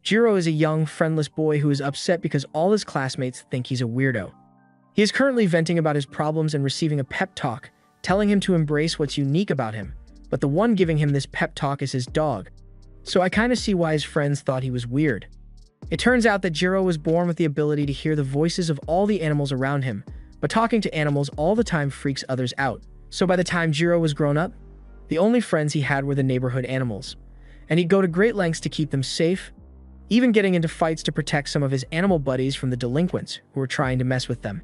Jiro is a young, friendless boy who is upset because all his classmates think he's a weirdo. He is currently venting about his problems and receiving a pep talk, telling him to embrace what's unique about him, but the one giving him this pep talk is his dog. So I kinda see why his friends thought he was weird. It turns out that Jiro was born with the ability to hear the voices of all the animals around him, but talking to animals all the time freaks others out. So by the time Jiro was grown up, the only friends he had were the neighborhood animals, and he'd go to great lengths to keep them safe, even getting into fights to protect some of his animal buddies from the delinquents who were trying to mess with them.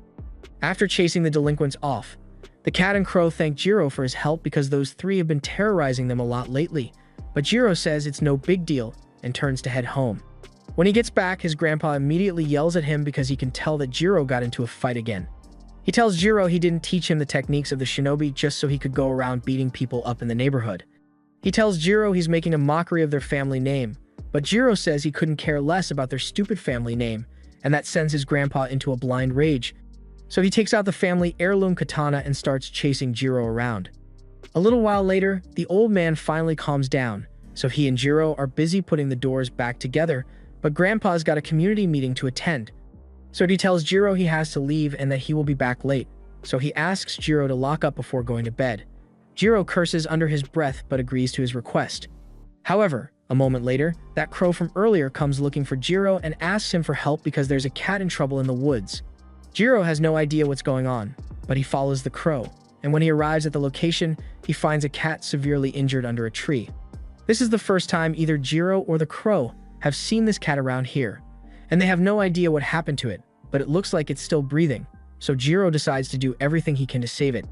After chasing the delinquents off, the cat and crow thank Jiro for his help because those three have been terrorizing them a lot lately, but Jiro says it's no big deal and turns to head home. When he gets back, his grandpa immediately yells at him because he can tell that Jiro got into a fight again. He tells Jiro he didn't teach him the techniques of the shinobi just so he could go around beating people up in the neighborhood. He tells Jiro he's making a mockery of their family name, but Jiro says he couldn't care less about their stupid family name, and that sends his grandpa into a blind rage. So he takes out the family heirloom katana and starts chasing Jiro around. A little while later, the old man finally calms down, so he and Jiro are busy putting the doors back together, but Grandpa's got a community meeting to attend. So he tells Jiro he has to leave and that he will be back late, so he asks Jiro to lock up before going to bed. Jiro curses under his breath but agrees to his request. However, a moment later, that crow from earlier comes looking for Jiro and asks him for help because there's a cat in trouble in the woods. Jiro has no idea what's going on, but he follows the crow, and when he arrives at the location, he finds a cat severely injured under a tree. This is the first time either Jiro or the crow have seen this cat around here, and they have no idea what happened to it, but it looks like it's still breathing, so Jiro decides to do everything he can to save it.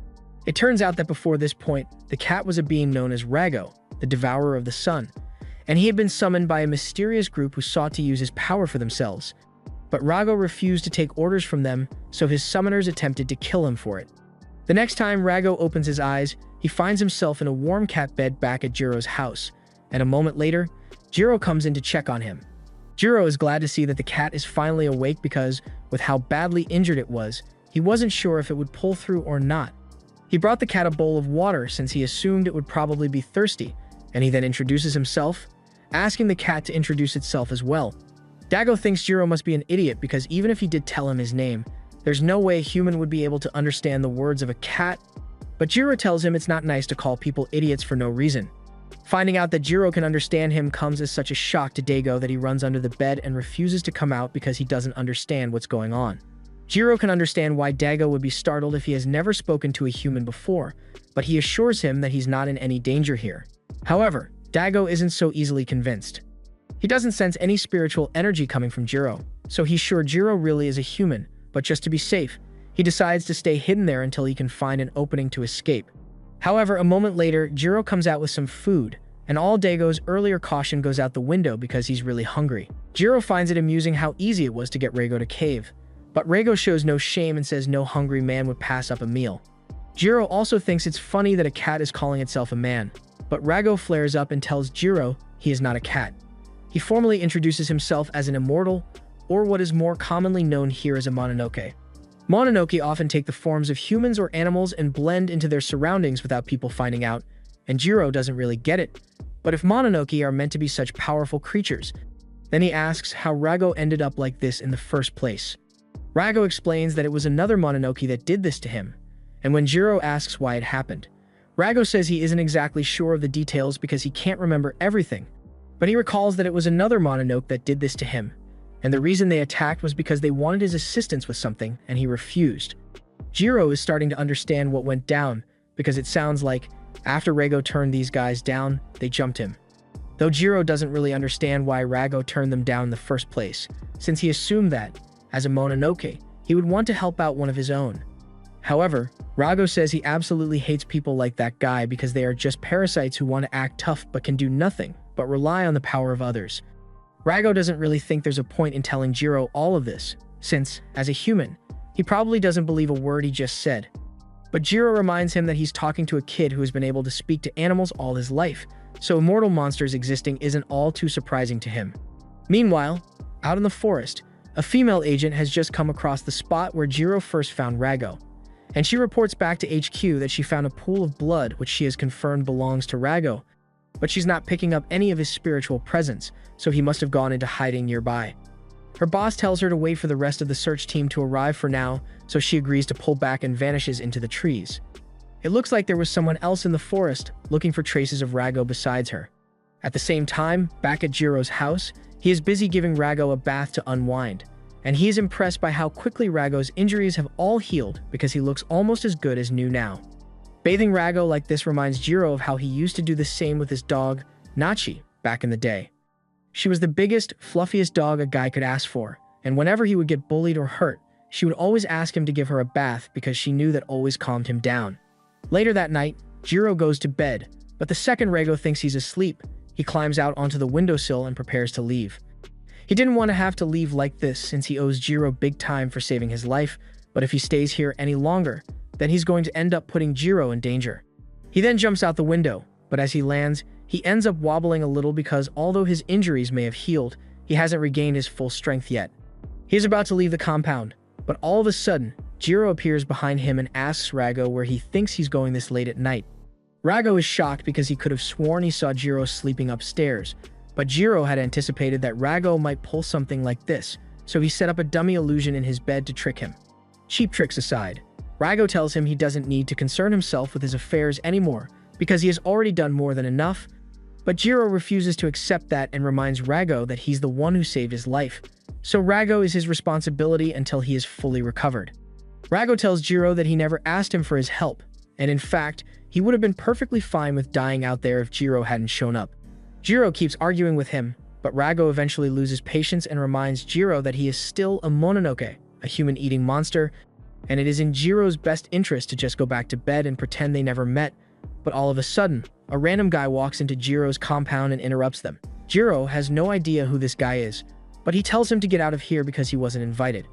It turns out that before this point, the cat was a being known as Rago, the Devourer of the Sun, and he had been summoned by a mysterious group who sought to use his power for themselves. But Rago refused to take orders from them, so his summoners attempted to kill him for it. The next time Rago opens his eyes, he finds himself in a warm cat bed back at Jiro's house, and a moment later, Jiro comes in to check on him. Jiro is glad to see that the cat is finally awake because, with how badly injured it was, he wasn't sure if it would pull through or not. He brought the cat a bowl of water since he assumed it would probably be thirsty, and he then introduces himself, asking the cat to introduce itself as well. Dago thinks Jiro must be an idiot because even if he did tell him his name, there's no way a human would be able to understand the words of a cat, but Jiro tells him it's not nice to call people idiots for no reason. Finding out that Jiro can understand him comes as such a shock to Dago that he runs under the bed and refuses to come out because he doesn't understand what's going on. Jiro can understand why Dago would be startled if he has never spoken to a human before, but he assures him that he's not in any danger here. However, Dago isn't so easily convinced. He doesn't sense any spiritual energy coming from Jiro, so he's sure Jiro really is a human, but just to be safe, he decides to stay hidden there until he can find an opening to escape. However, a moment later, Jiro comes out with some food, and all Dago's earlier caution goes out the window because he's really hungry. Jiro finds it amusing how easy it was to get Rago to cave, but Rago shows no shame and says no hungry man would pass up a meal. Jiro also thinks it's funny that a cat is calling itself a man, but Rago flares up and tells Jiro he is not a cat. He formally introduces himself as an immortal, or what is more commonly known here as a Mononoke. Mononoke often take the forms of humans or animals and blend into their surroundings without people finding out, and Jiro doesn't really get it. But if Mononoke are meant to be such powerful creatures, then he asks how Rago ended up like this in the first place. Rago explains that it was another Mononoke that did this to him, and when Jiro asks why it happened, Rago says he isn't exactly sure of the details because he can't remember everything, but he recalls that it was another Mononoke that did this to him, and the reason they attacked was because they wanted his assistance with something, and he refused. Jiro is starting to understand what went down, because it sounds like, after Rago turned these guys down, they jumped him. Though Jiro doesn't really understand why Rago turned them down in the first place, since he assumed that, as a Mononoke, he would want to help out one of his own. However, Rago says he absolutely hates people like that guy because they are just parasites who want to act tough but can do nothing but rely on the power of others. Rago doesn't really think there's a point in telling Jiro all of this, since, as a human, he probably doesn't believe a word he just said. But Jiro reminds him that he's talking to a kid who has been able to speak to animals all his life, so immortal monsters existing isn't all too surprising to him. Meanwhile, out in the forest, a female agent has just come across the spot where Jiro first found Rago, and she reports back to HQ that she found a pool of blood which she has confirmed belongs to Rago. but she's not picking up any of his spiritual presence, so he must have gone into hiding nearby. Her boss tells her to wait for the rest of the search team to arrive for now, so she agrees to pull back and vanishes into the trees. It looks like there was someone else in the forest looking for traces of Rago besides her. At the same time, back at Jiro's house, he is busy giving Rago a bath to unwind, and he is impressed by how quickly Rago's injuries have all healed because he looks almost as good as new now. Bathing Rago like this reminds Jiro of how he used to do the same with his dog, Nachi, back in the day. She was the biggest, fluffiest dog a guy could ask for, and whenever he would get bullied or hurt, she would always ask him to give her a bath because she knew that always calmed him down. Later that night, Jiro goes to bed, but the second Rago thinks he's asleep, he climbs out onto the windowsill and prepares to leave. He didn't want to have to leave like this since he owes Jiro big time for saving his life, but if he stays here any longer, then he's going to end up putting Jiro in danger. He then jumps out the window, but as he lands, he ends up wobbling a little because although his injuries may have healed, he hasn't regained his full strength yet. He is about to leave the compound, but all of a sudden, Jiro appears behind him and asks Rago where he thinks he's going this late at night. Rago is shocked because he could have sworn he saw Jiro sleeping upstairs, but Jiro had anticipated that Rago might pull something like this, so he set up a dummy illusion in his bed to trick him. Cheap tricks aside, Rago tells him he doesn't need to concern himself with his affairs anymore because he has already done more than enough, but Jiro refuses to accept that and reminds Rago that he's the one who saved his life, so Rago is his responsibility until he is fully recovered. Rago tells Jiro that he never asked him for his help, and in fact, he would have been perfectly fine with dying out there if Jiro hadn't shown up. Jiro keeps arguing with him, but Rago eventually loses patience and reminds Jiro that he is still a Mononoke, a human-eating monster, and it is in Jiro's best interest to just go back to bed and pretend they never met. But all of a sudden, a random guy walks into Jiro's compound and interrupts them. Jiro has no idea who this guy is, but he tells him to get out of here because he wasn't invited.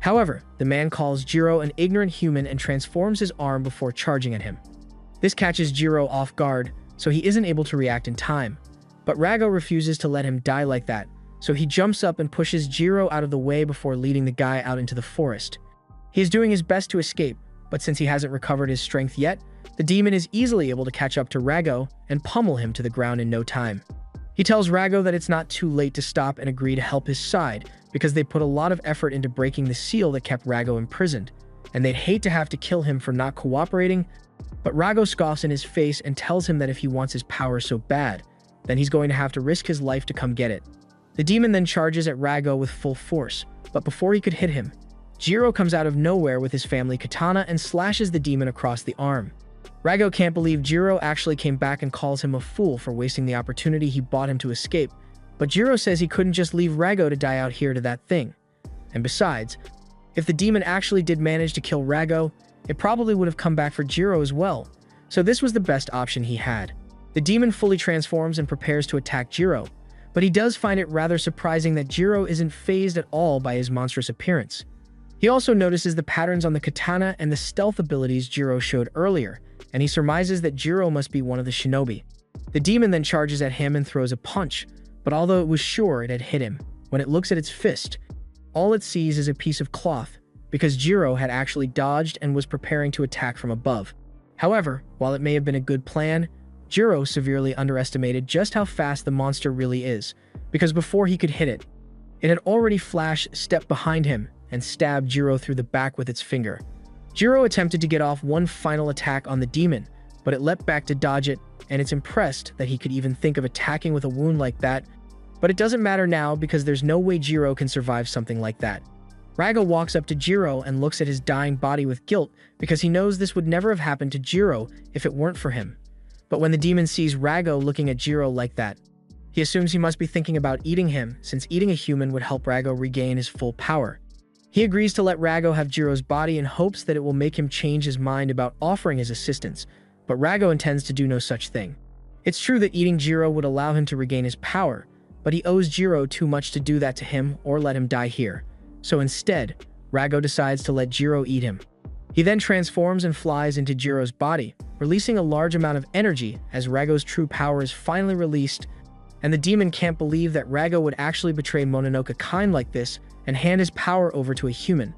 However, the man calls Jiro an ignorant human and transforms his arm before charging at him. This catches Jiro off guard, so he isn't able to react in time. But Rago refuses to let him die like that, so he jumps up and pushes Jiro out of the way before leading the guy out into the forest. He is doing his best to escape, but since he hasn't recovered his strength yet, the demon is easily able to catch up to Rago and pummel him to the ground in no time. He tells Rago that it's not too late to stop and agree to help his side because they put a lot of effort into breaking the seal that kept Rago imprisoned, and they'd hate to have to kill him for not cooperating, but Rago scoffs in his face and tells him that if he wants his power so bad, then he's going to have to risk his life to come get it. The demon then charges at Rago with full force, but before he could hit him, Jiro comes out of nowhere with his family katana and slashes the demon across the arm. Rago can't believe Jiro actually came back and calls him a fool for wasting the opportunity he bought him to escape, but Jiro says he couldn't just leave Rago to die out here to that thing. And besides, if the demon actually did manage to kill Rago, it probably would have come back for Jiro as well, so this was the best option he had. The demon fully transforms and prepares to attack Jiro, but he does find it rather surprising that Jiro isn't fazed at all by his monstrous appearance. He also notices the patterns on the katana and the stealth abilities Jiro showed earlier, and he surmises that Jiro must be one of the shinobi. The demon then charges at him and throws a punch, but although it was sure it had hit him, when it looks at its fist, all it sees is a piece of cloth, because Jiro had actually dodged and was preparing to attack from above. However, while it may have been a good plan, Jiro severely underestimated just how fast the monster really is, because before he could hit it, it had already flashed step behind him and stabbed Jiro through the back with its finger. Jiro attempted to get off one final attack on the demon, but it leapt back to dodge it, and it's impressed that he could even think of attacking with a wound like that, but it doesn't matter now because there's no way Jiro can survive something like that. Rago walks up to Jiro and looks at his dying body with guilt because he knows this would never have happened to Jiro if it weren't for him. But when the demon sees Rago looking at Jiro like that, he assumes he must be thinking about eating him since eating a human would help Rago regain his full power. He agrees to let Rago have Jiro's body in hopes that it will make him change his mind about offering his assistance, but Rago intends to do no such thing. It's true that eating Jiro would allow him to regain his power, but he owes Jiro too much to do that to him or let him die here. So instead, Rago decides to let Jiro eat him. He then transforms and flies into Jiro's body, releasing a large amount of energy as Rago's true power is finally released, and the demon can't believe that Rago would actually betray Mononoke kind like this and hand his power over to a human.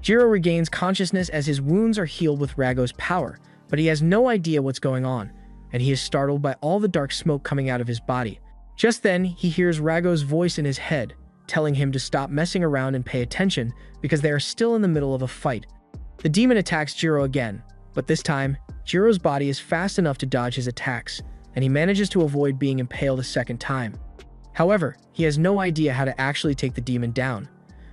Jiro regains consciousness as his wounds are healed with Rago's power, but he has no idea what's going on, and he is startled by all the dark smoke coming out of his body. Just then, he hears Rago's voice in his head, telling him to stop messing around and pay attention because they are still in the middle of a fight. The demon attacks Jiro again, but this time, Jiro's body is fast enough to dodge his attacks, and he manages to avoid being impaled a second time. However, he has no idea how to actually take the demon down.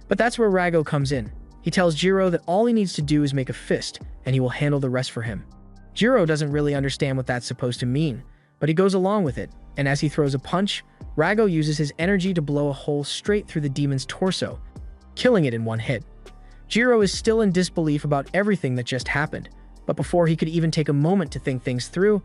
But that's where Rago comes in. He tells Jiro that all he needs to do is make a fist, and he will handle the rest for him. Jiro doesn't really understand what that's supposed to mean, but he goes along with it, and as he throws a punch, Rago uses his energy to blow a hole straight through the demon's torso, killing it in one hit. Jiro is still in disbelief about everything that just happened, but before he could even take a moment to think things through,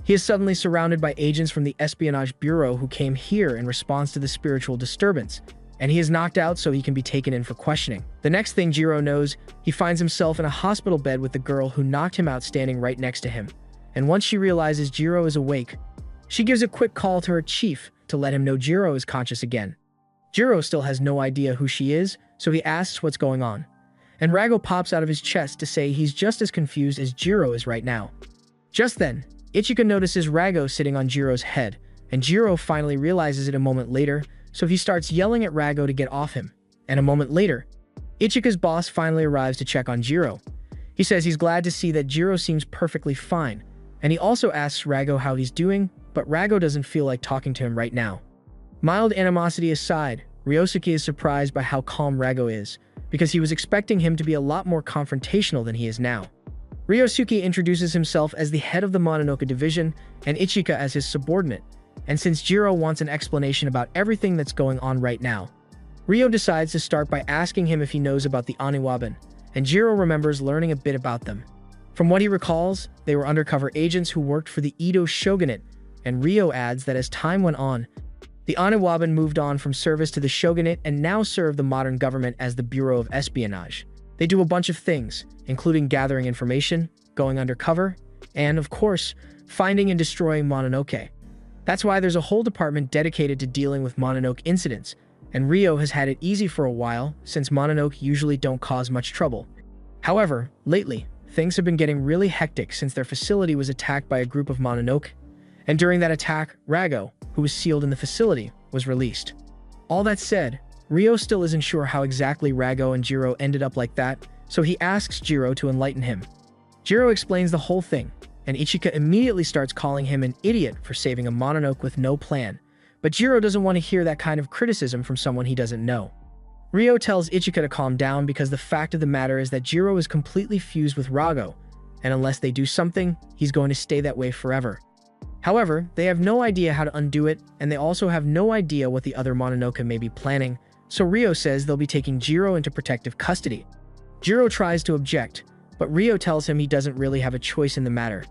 he is suddenly surrounded by agents from the Espionage Bureau who came here in response to the spiritual disturbance, and he is knocked out so he can be taken in for questioning. The next thing Jiro knows, he finds himself in a hospital bed with the girl who knocked him out standing right next to him, and once she realizes Jiro is awake, she gives a quick call to her chief to let him know Jiro is conscious again. Jiro still has no idea who she is, so he asks what's going on, and Rago pops out of his chest to say he's just as confused as Jiro is right now. Just then, Ichika notices Rago sitting on Jiro's head, and Jiro finally realizes it a moment later, so he starts yelling at Rago to get off him. And a moment later, Ichika's boss finally arrives to check on Jiro. He says he's glad to see that Jiro seems perfectly fine, and he also asks Rago how he's doing, but Rago doesn't feel like talking to him right now. Mild animosity aside, Ryosuke is surprised by how calm Rago is, because he was expecting him to be a lot more confrontational than he is now. Ryosuke introduces himself as the head of the Mononoke division and Ichika as his subordinate, and since Jiro wants an explanation about everything that's going on right now, Ryo decides to start by asking him if he knows about the Oniwaban, and Jiro remembers learning a bit about them. From what he recalls, they were undercover agents who worked for the Edo shogunate, and Ryo adds that as time went on, the Oniwaban moved on from service to the shogunate and now serve the modern government as the Bureau of Espionage. They do a bunch of things, including gathering information, going undercover, and, of course, finding and destroying Mononoke. That's why there's a whole department dedicated to dealing with Mononoke incidents, and Ryo has had it easy for a while since Mononoke usually don't cause much trouble. However, lately, things have been getting really hectic since their facility was attacked by a group of Mononoke, and during that attack, Rago, who was sealed in the facility, was released. All that said, Ryo still isn't sure how exactly Rago and Jiro ended up like that, so he asks Jiro to enlighten him. Jiro explains the whole thing, and Ichika immediately starts calling him an idiot for saving a Mononoke with no plan, but Jiro doesn't want to hear that kind of criticism from someone he doesn't know. Ryo tells Ichika to calm down because the fact of the matter is that Jiro is completely fused with Rago, and unless they do something, he's going to stay that way forever. However, they have no idea how to undo it, and they also have no idea what the other Mononoke may be planning, so Ryo says they'll be taking Jiro into protective custody. Jiro tries to object, but Ryo tells him he doesn't really have a choice in the matter.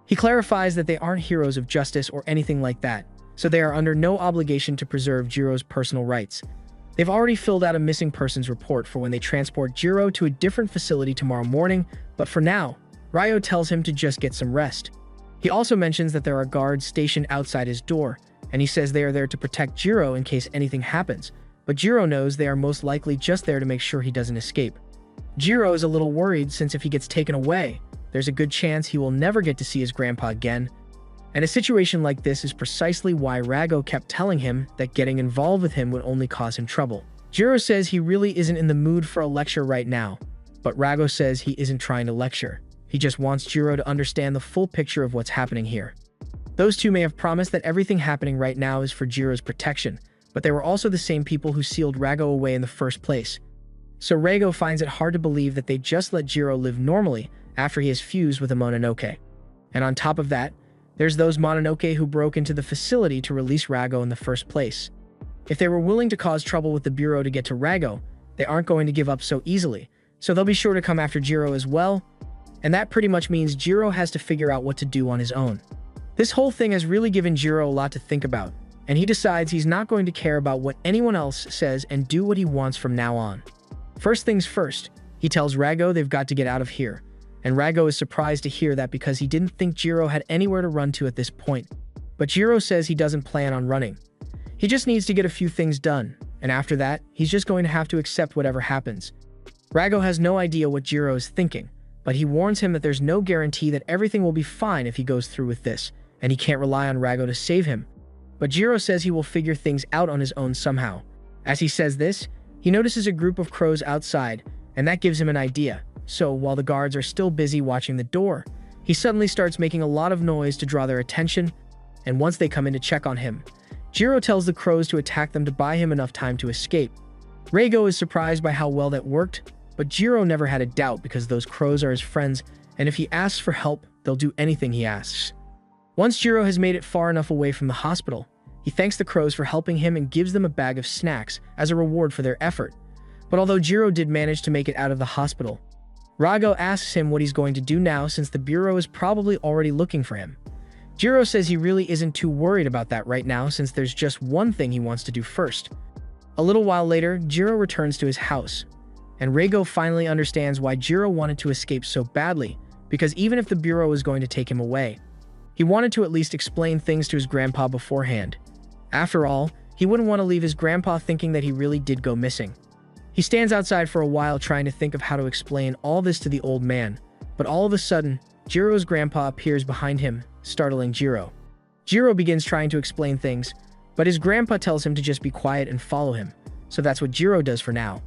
He clarifies that they aren't heroes of justice or anything like that, so they are under no obligation to preserve Jiro's personal rights. They've already filled out a missing persons report for when they transport Jiro to a different facility tomorrow morning, but for now, Ryo tells him to just get some rest. He also mentions that there are guards stationed outside his door, and he says they are there to protect Jiro in case anything happens, but Jiro knows they are most likely just there to make sure he doesn't escape. Jiro is a little worried since if he gets taken away, there's a good chance he will never get to see his grandpa again. And a situation like this is precisely why Rago kept telling him that getting involved with him would only cause him trouble. Jiro says he really isn't in the mood for a lecture right now, but Rago says he isn't trying to lecture. He just wants Jiro to understand the full picture of what's happening here. Those two may have promised that everything happening right now is for Jiro's protection, but they were also the same people who sealed Rago away in the first place. So Rago finds it hard to believe that they just let Jiro live normally after he has fused with a Mononoke. And on top of that, there's those Mononoke who broke into the facility to release Rago in the first place. If they were willing to cause trouble with the Bureau to get to Rago, they aren't going to give up so easily, so they'll be sure to come after Jiro as well, and that pretty much means Jiro has to figure out what to do on his own. This whole thing has really given Jiro a lot to think about, and he decides he's not going to care about what anyone else says and do what he wants from now on. First things first, he tells Rago they've got to get out of here, and Rago is surprised to hear that because he didn't think Jiro had anywhere to run to at this point. But Jiro says he doesn't plan on running. He just needs to get a few things done, and after that, he's just going to have to accept whatever happens. Rago has no idea what Jiro is thinking, but he warns him that there's no guarantee that everything will be fine if he goes through with this, and he can't rely on Rago to save him. But Jiro says he will figure things out on his own somehow. As he says this, he notices a group of crows outside, and that gives him an idea. So, while the guards are still busy watching the door, he suddenly starts making a lot of noise to draw their attention, and once they come in to check on him, Jiro tells the crows to attack them to buy him enough time to escape. Rago is surprised by how well that worked, but Jiro never had a doubt because those crows are his friends, and if he asks for help, they'll do anything he asks. Once Jiro has made it far enough away from the hospital, he thanks the crows for helping him and gives them a bag of snacks as a reward for their effort. But although Jiro did manage to make it out of the hospital, Rago asks him what he's going to do now since the Bureau is probably already looking for him. Jiro says he really isn't too worried about that right now since there's just one thing he wants to do first. A little while later, Jiro returns to his house, and Rago finally understands why Jiro wanted to escape so badly, because even if the Bureau was going to take him away, he wanted to at least explain things to his grandpa beforehand. After all, he wouldn't want to leave his grandpa thinking that he really did go missing. He stands outside for a while trying to think of how to explain all this to the old man, but all of a sudden, Jiro's grandpa appears behind him, startling Jiro. Jiro begins trying to explain things, but his grandpa tells him to just be quiet and follow him, so that's what Jiro does for now.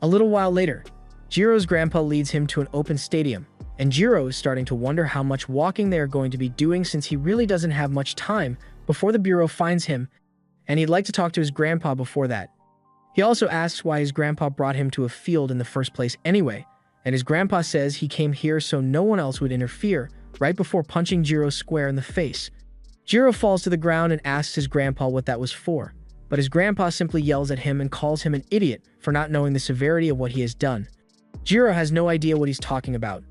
A little while later, Jiro's grandpa leads him to an open stadium, and Jiro is starting to wonder how much walking they are going to be doing since he really doesn't have much time before the Bureau finds him, and he'd like to talk to his grandpa before that. He also asks why his grandpa brought him to a field in the first place anyway, and his grandpa says he came here so no one else would interfere, right before punching Jiro square in the face. Jiro falls to the ground and asks his grandpa what that was for, but his grandpa simply yells at him and calls him an idiot for not knowing the severity of what he has done. Jiro has no idea what he's talking about,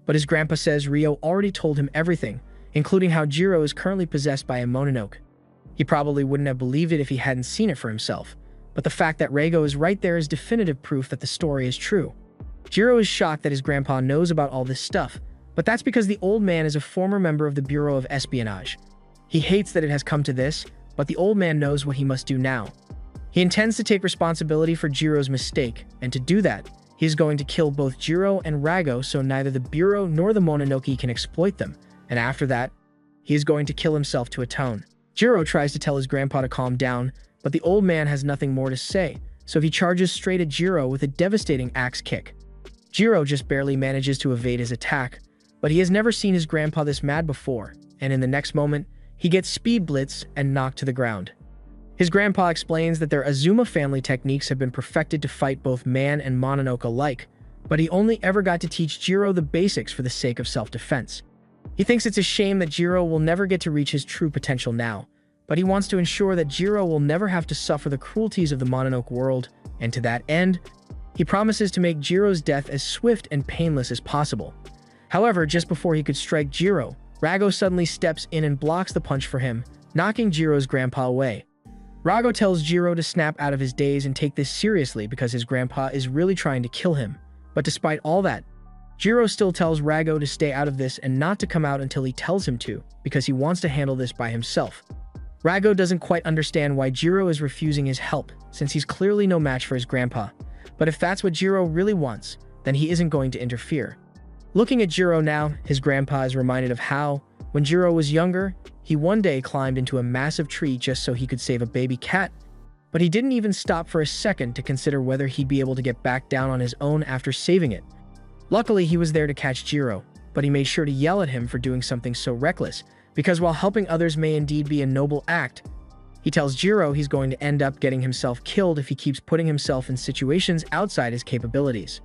but his grandpa says Ryo already told him everything, including how Jiro is currently possessed by a Mononoke. He probably wouldn't have believed it if he hadn't seen it for himself, but the fact that Rago is right there is definitive proof that the story is true. Jiro is shocked that his grandpa knows about all this stuff, but that's because the old man is a former member of the Bureau of Espionage. He hates that it has come to this, but the old man knows what he must do now. He intends to take responsibility for Jiro's mistake, and to do that, he is going to kill both Jiro and Rago so neither the Bureau nor the Mononoke can exploit them, and after that, he is going to kill himself to atone. Jiro tries to tell his grandpa to calm down, but the old man has nothing more to say, so he charges straight at Jiro with a devastating axe kick. Jiro just barely manages to evade his attack, but he has never seen his grandpa this mad before, and in the next moment, he gets speed blitz and knocked to the ground. His grandpa explains that their Azuma family techniques have been perfected to fight both man and Mononoke alike, but he only ever got to teach Jiro the basics for the sake of self-defense. He thinks it's a shame that Jiro will never get to reach his true potential now, but he wants to ensure that Jiro will never have to suffer the cruelties of the Mononoke world, and to that end, he promises to make Jiro's death as swift and painless as possible. However, just before he could strike Jiro, Rago suddenly steps in and blocks the punch for him, knocking Jiro's grandpa away. Rago tells Jiro to snap out of his daze and take this seriously because his grandpa is really trying to kill him, but despite all that, Jiro still tells Rago to stay out of this and not to come out until he tells him to, because he wants to handle this by himself. Rago doesn't quite understand why Jiro is refusing his help, since he's clearly no match for his grandpa, but if that's what Jiro really wants, then he isn't going to interfere. Looking at Jiro now, his grandpa is reminded of how, when Jiro was younger, he one day climbed into a massive tree just so he could save a baby cat, but he didn't even stop for a second to consider whether he'd be able to get back down on his own after saving it. Luckily, he was there to catch Jiro, but he made sure to yell at him for doing something so reckless, because while helping others may indeed be a noble act, he tells Jiro he's going to end up getting himself killed if he keeps putting himself in situations outside his capabilities.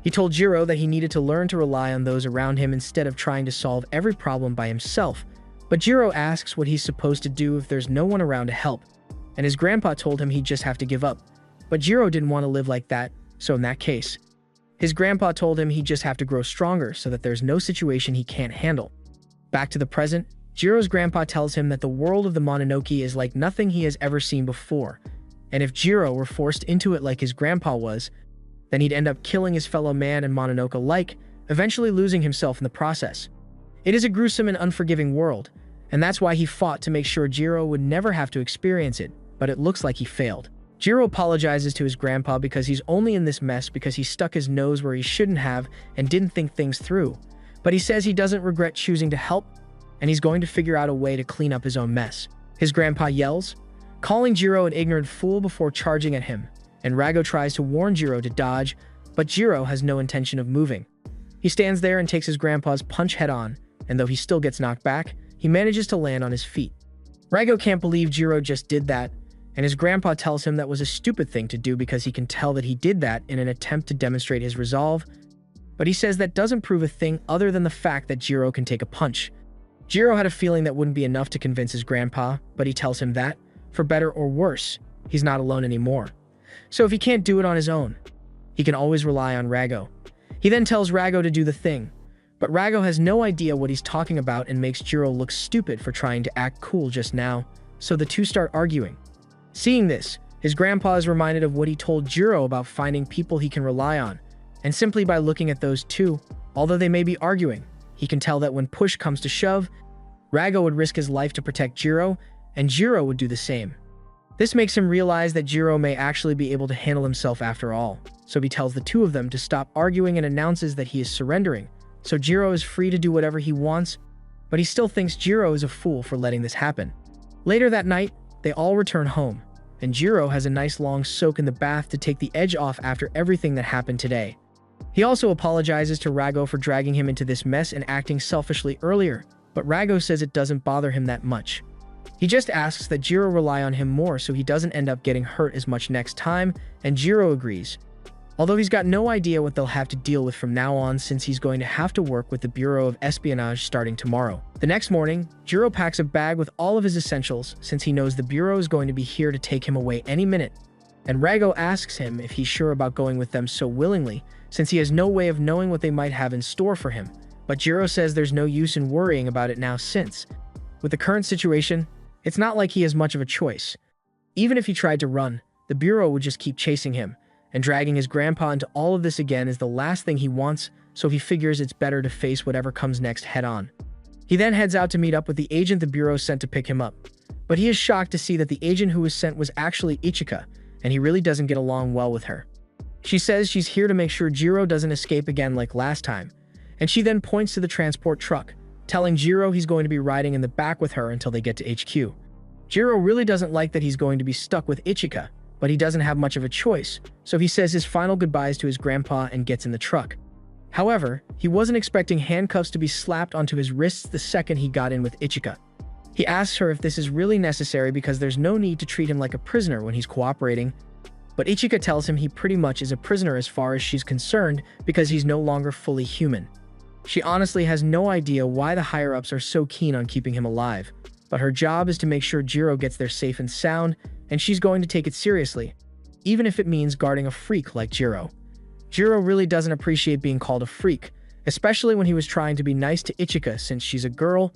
He told Jiro that he needed to learn to rely on those around him instead of trying to solve every problem by himself, but Jiro asks what he's supposed to do if there's no one around to help, and his grandpa told him he'd just have to give up, but Jiro didn't want to live like that, so in that case, his grandpa told him he'd just have to grow stronger so that there's no situation he can't handle. Back to the present, Jiro's grandpa tells him that the world of the Mononoke is like nothing he has ever seen before, and if Jiro were forced into it like his grandpa was, then he'd end up killing his fellow man and Mononoke alike, eventually losing himself in the process. It is a gruesome and unforgiving world, and that's why he fought to make sure Jiro would never have to experience it, but it looks like he failed. Jiro apologizes to his grandpa because he's only in this mess because he stuck his nose where he shouldn't have and didn't think things through, but he says he doesn't regret choosing to help, and he's going to figure out a way to clean up his own mess. His grandpa yells, calling Jiro an ignorant fool before charging at him, and Rago tries to warn Jiro to dodge, but Jiro has no intention of moving. He stands there and takes his grandpa's punch head-on, and though he still gets knocked back, he manages to land on his feet. Rago can't believe Jiro just did that, and his grandpa tells him that was a stupid thing to do because he can tell that he did that in an attempt to demonstrate his resolve, but he says that doesn't prove a thing other than the fact that Jiro can take a punch. Jiro had a feeling that wouldn't be enough to convince his grandpa, but he tells him that, for better or worse, he's not alone anymore. So if he can't do it on his own, he can always rely on Rago. He then tells Rago to do the thing, but Rago has no idea what he's talking about and makes Jiro look stupid for trying to act cool just now, so the two start arguing. Seeing this, his grandpa is reminded of what he told Jiro about finding people he can rely on, and simply by looking at those two, although they may be arguing, he can tell that when push comes to shove, Rago would risk his life to protect Jiro, and Jiro would do the same. This makes him realize that Jiro may actually be able to handle himself after all, so he tells the two of them to stop arguing and announces that he is surrendering, so Jiro is free to do whatever he wants, but he still thinks Jiro is a fool for letting this happen. Later that night, they all return home, and Jiro has a nice long soak in the bath to take the edge off after everything that happened today. He also apologizes to Rago for dragging him into this mess and acting selfishly earlier, but Rago says it doesn't bother him that much. He just asks that Jiro rely on him more so he doesn't end up getting hurt as much next time, and Jiro agrees. Although he's got no idea what they'll have to deal with from now on since he's going to have to work with the Bureau of Espionage starting tomorrow. The next morning, Jiro packs a bag with all of his essentials since he knows the Bureau is going to be here to take him away any minute, and Rago asks him if he's sure about going with them so willingly since he has no way of knowing what they might have in store for him, but Jiro says there's no use in worrying about it now since, with the current situation, it's not like he has much of a choice. Even if he tried to run, the Bureau would just keep chasing him, and dragging his grandpa into all of this again is the last thing he wants, so he figures it's better to face whatever comes next head-on. He then heads out to meet up with the agent the Bureau sent to pick him up, but he is shocked to see that the agent who was sent was actually Ichika, and he really doesn't get along well with her. She says she's here to make sure Jiro doesn't escape again like last time, and she then points to the transport truck, telling Jiro he's going to be riding in the back with her until they get to HQ. Jiro really doesn't like that he's going to be stuck with Ichika, but he doesn't have much of a choice, so he says his final goodbyes to his grandpa and gets in the truck. However, he wasn't expecting handcuffs to be slapped onto his wrists the second he got in with Ichika. He asks her if this is really necessary because there's no need to treat him like a prisoner when he's cooperating, but Ichika tells him he pretty much is a prisoner as far as she's concerned because he's no longer fully human. She honestly has no idea why the higher-ups are so keen on keeping him alive, but her job is to make sure Jiro gets there safe and sound, and she's going to take it seriously, even if it means guarding a freak like Jiro. Jiro really doesn't appreciate being called a freak, especially when he was trying to be nice to Ichika since she's a girl,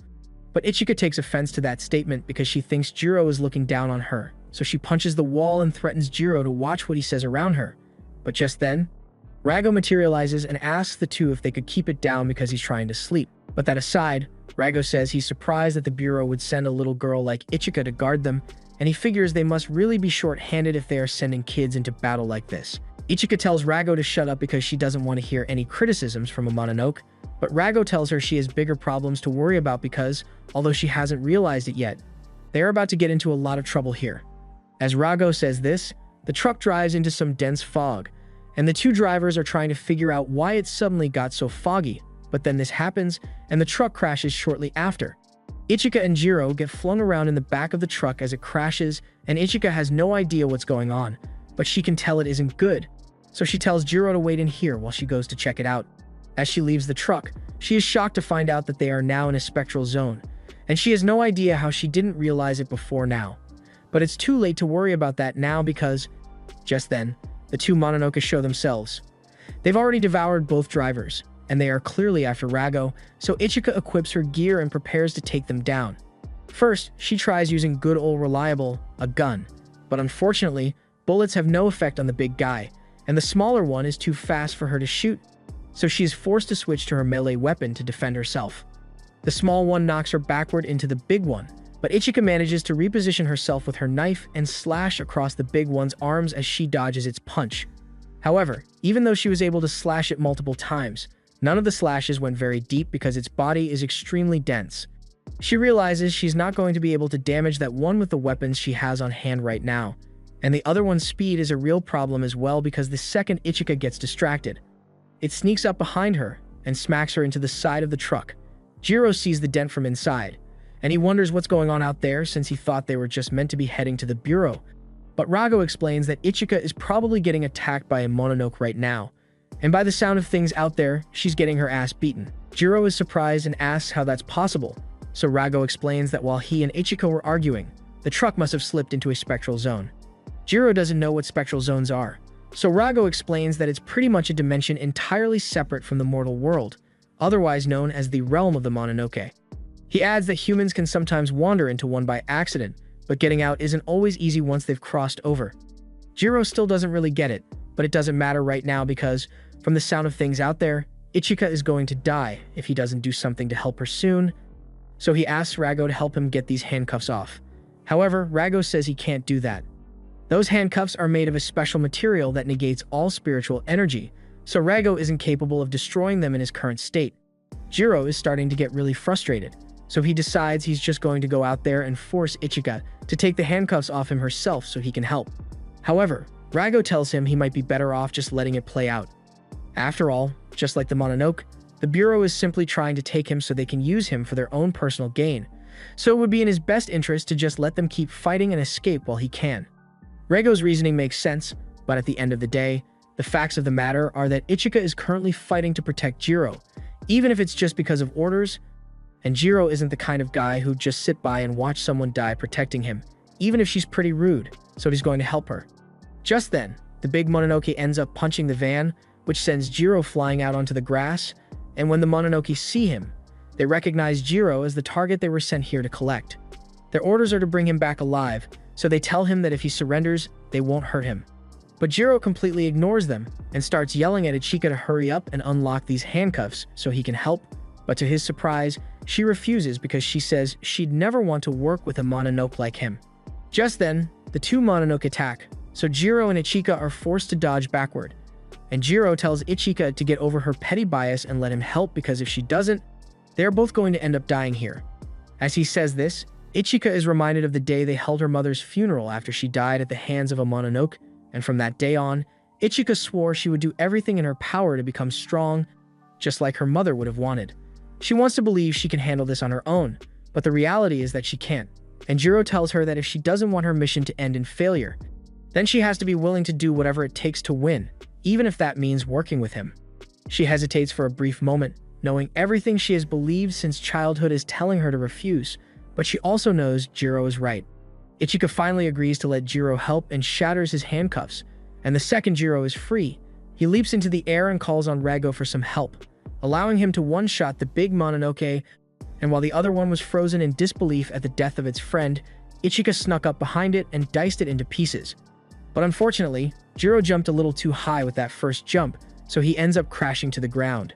but Ichika takes offense to that statement because she thinks Jiro is looking down on her, so she punches the wall and threatens Jiro to watch what he says around her. But just then, Rago materializes and asks the two if they could keep it down because he's trying to sleep. But that aside, Rago says he's surprised that the Bureau would send a little girl like Ichika to guard them, and he figures they must really be short-handed if they are sending kids into battle like this. Ichika tells Rago to shut up because she doesn't want to hear any criticisms from a Mononoke, but Rago tells her she has bigger problems to worry about because, although she hasn't realized it yet, they are about to get into a lot of trouble here. As Rago says this, the truck drives into some dense fog, and the two drivers are trying to figure out why it suddenly got so foggy, but then this happens, and the truck crashes shortly after. Ichika and Jiro get flung around in the back of the truck as it crashes, and Ichika has no idea what's going on, but she can tell it isn't good, so she tells Jiro to wait in here while she goes to check it out. As she leaves the truck, she is shocked to find out that they are now in a spectral zone, and she has no idea how she didn't realize it before now. But it's too late to worry about that now because, just then, the two Mononoke show themselves. They've already devoured both drivers, and they are clearly after Rago, so Ichika equips her gear and prepares to take them down. First, she tries using good old reliable, a gun, but unfortunately, bullets have no effect on the big guy, and the smaller one is too fast for her to shoot, so she is forced to switch to her melee weapon to defend herself. The small one knocks her backward into the big one, but Ichika manages to reposition herself with her knife and slash across the big one's arms as she dodges its punch. However, even though she was able to slash it multiple times, none of the slashes went very deep because its body is extremely dense. She realizes she's not going to be able to damage that one with the weapons she has on hand right now, and the other one's speed is a real problem as well because the second Ichika gets distracted, it sneaks up behind her and smacks her into the side of the truck. Jiro sees the dent from inside, and he wonders what's going on out there since he thought they were just meant to be heading to the bureau. But Rago explains that Ichika is probably getting attacked by a Mononoke right now, and by the sound of things out there, she's getting her ass beaten. Jiro is surprised and asks how that's possible, so Rago explains that while he and Ichika were arguing, the truck must have slipped into a spectral zone. Jiro doesn't know what spectral zones are, so Rago explains that it's pretty much a dimension entirely separate from the mortal world, otherwise known as the realm of the Mononoke. He adds that humans can sometimes wander into one by accident, but getting out isn't always easy once they've crossed over. Jiro still doesn't really get it, but it doesn't matter right now because, from the sound of things out there, Ichika is going to die if he doesn't do something to help her soon, so he asks Rago to help him get these handcuffs off. However, Rago says he can't do that. Those handcuffs are made of a special material that negates all spiritual energy, so Rago isn't capable of destroying them in his current state. Jiro is starting to get really frustrated, so he decides he's just going to go out there and force Ichika to take the handcuffs off him herself so he can help. However, Rago tells him he might be better off just letting it play out. After all, just like the Mononoke, the Bureau is simply trying to take him so they can use him for their own personal gain, so it would be in his best interest to just let them keep fighting and escape while he can. Rago's reasoning makes sense, but at the end of the day, the facts of the matter are that Ichika is currently fighting to protect Jiro, even if it's just because of orders, and Jiro isn't the kind of guy who'd just sit by and watch someone die protecting him, even if she's pretty rude, so he's going to help her. Just then, the big Mononoke ends up punching the van, which sends Jiro flying out onto the grass, and when the Mononoke see him, they recognize Jiro as the target they were sent here to collect. Their orders are to bring him back alive, so they tell him that if he surrenders, they won't hurt him. But Jiro completely ignores them and starts yelling at Ichika to hurry up and unlock these handcuffs so he can help, but to his surprise, she refuses because she says she'd never want to work with a Mononoke like him. Just then, the two Mononoke attack, so Jiro and Ichika are forced to dodge backward, and Jiro tells Ichika to get over her petty bias and let him help because if she doesn't, they're both going to end up dying here. As he says this, Ichika is reminded of the day they held her mother's funeral after she died at the hands of a Mononoke, and from that day on, Ichika swore she would do everything in her power to become strong, just like her mother would have wanted. She wants to believe she can handle this on her own, but the reality is that she can't, and Jiro tells her that if she doesn't want her mission to end in failure, then she has to be willing to do whatever it takes to win, even if that means working with him. She hesitates for a brief moment, knowing everything she has believed since childhood is telling her to refuse, but she also knows Jiro is right. Ichika finally agrees to let Jiro help and shatters his handcuffs, and the second Jiro is free, he leaps into the air and calls on Rago for some help, allowing him to one-shot the big Mononoke, and while the other one was frozen in disbelief at the death of its friend, Ichika snuck up behind it and diced it into pieces. But unfortunately, Jiro jumped a little too high with that first jump, so he ends up crashing to the ground.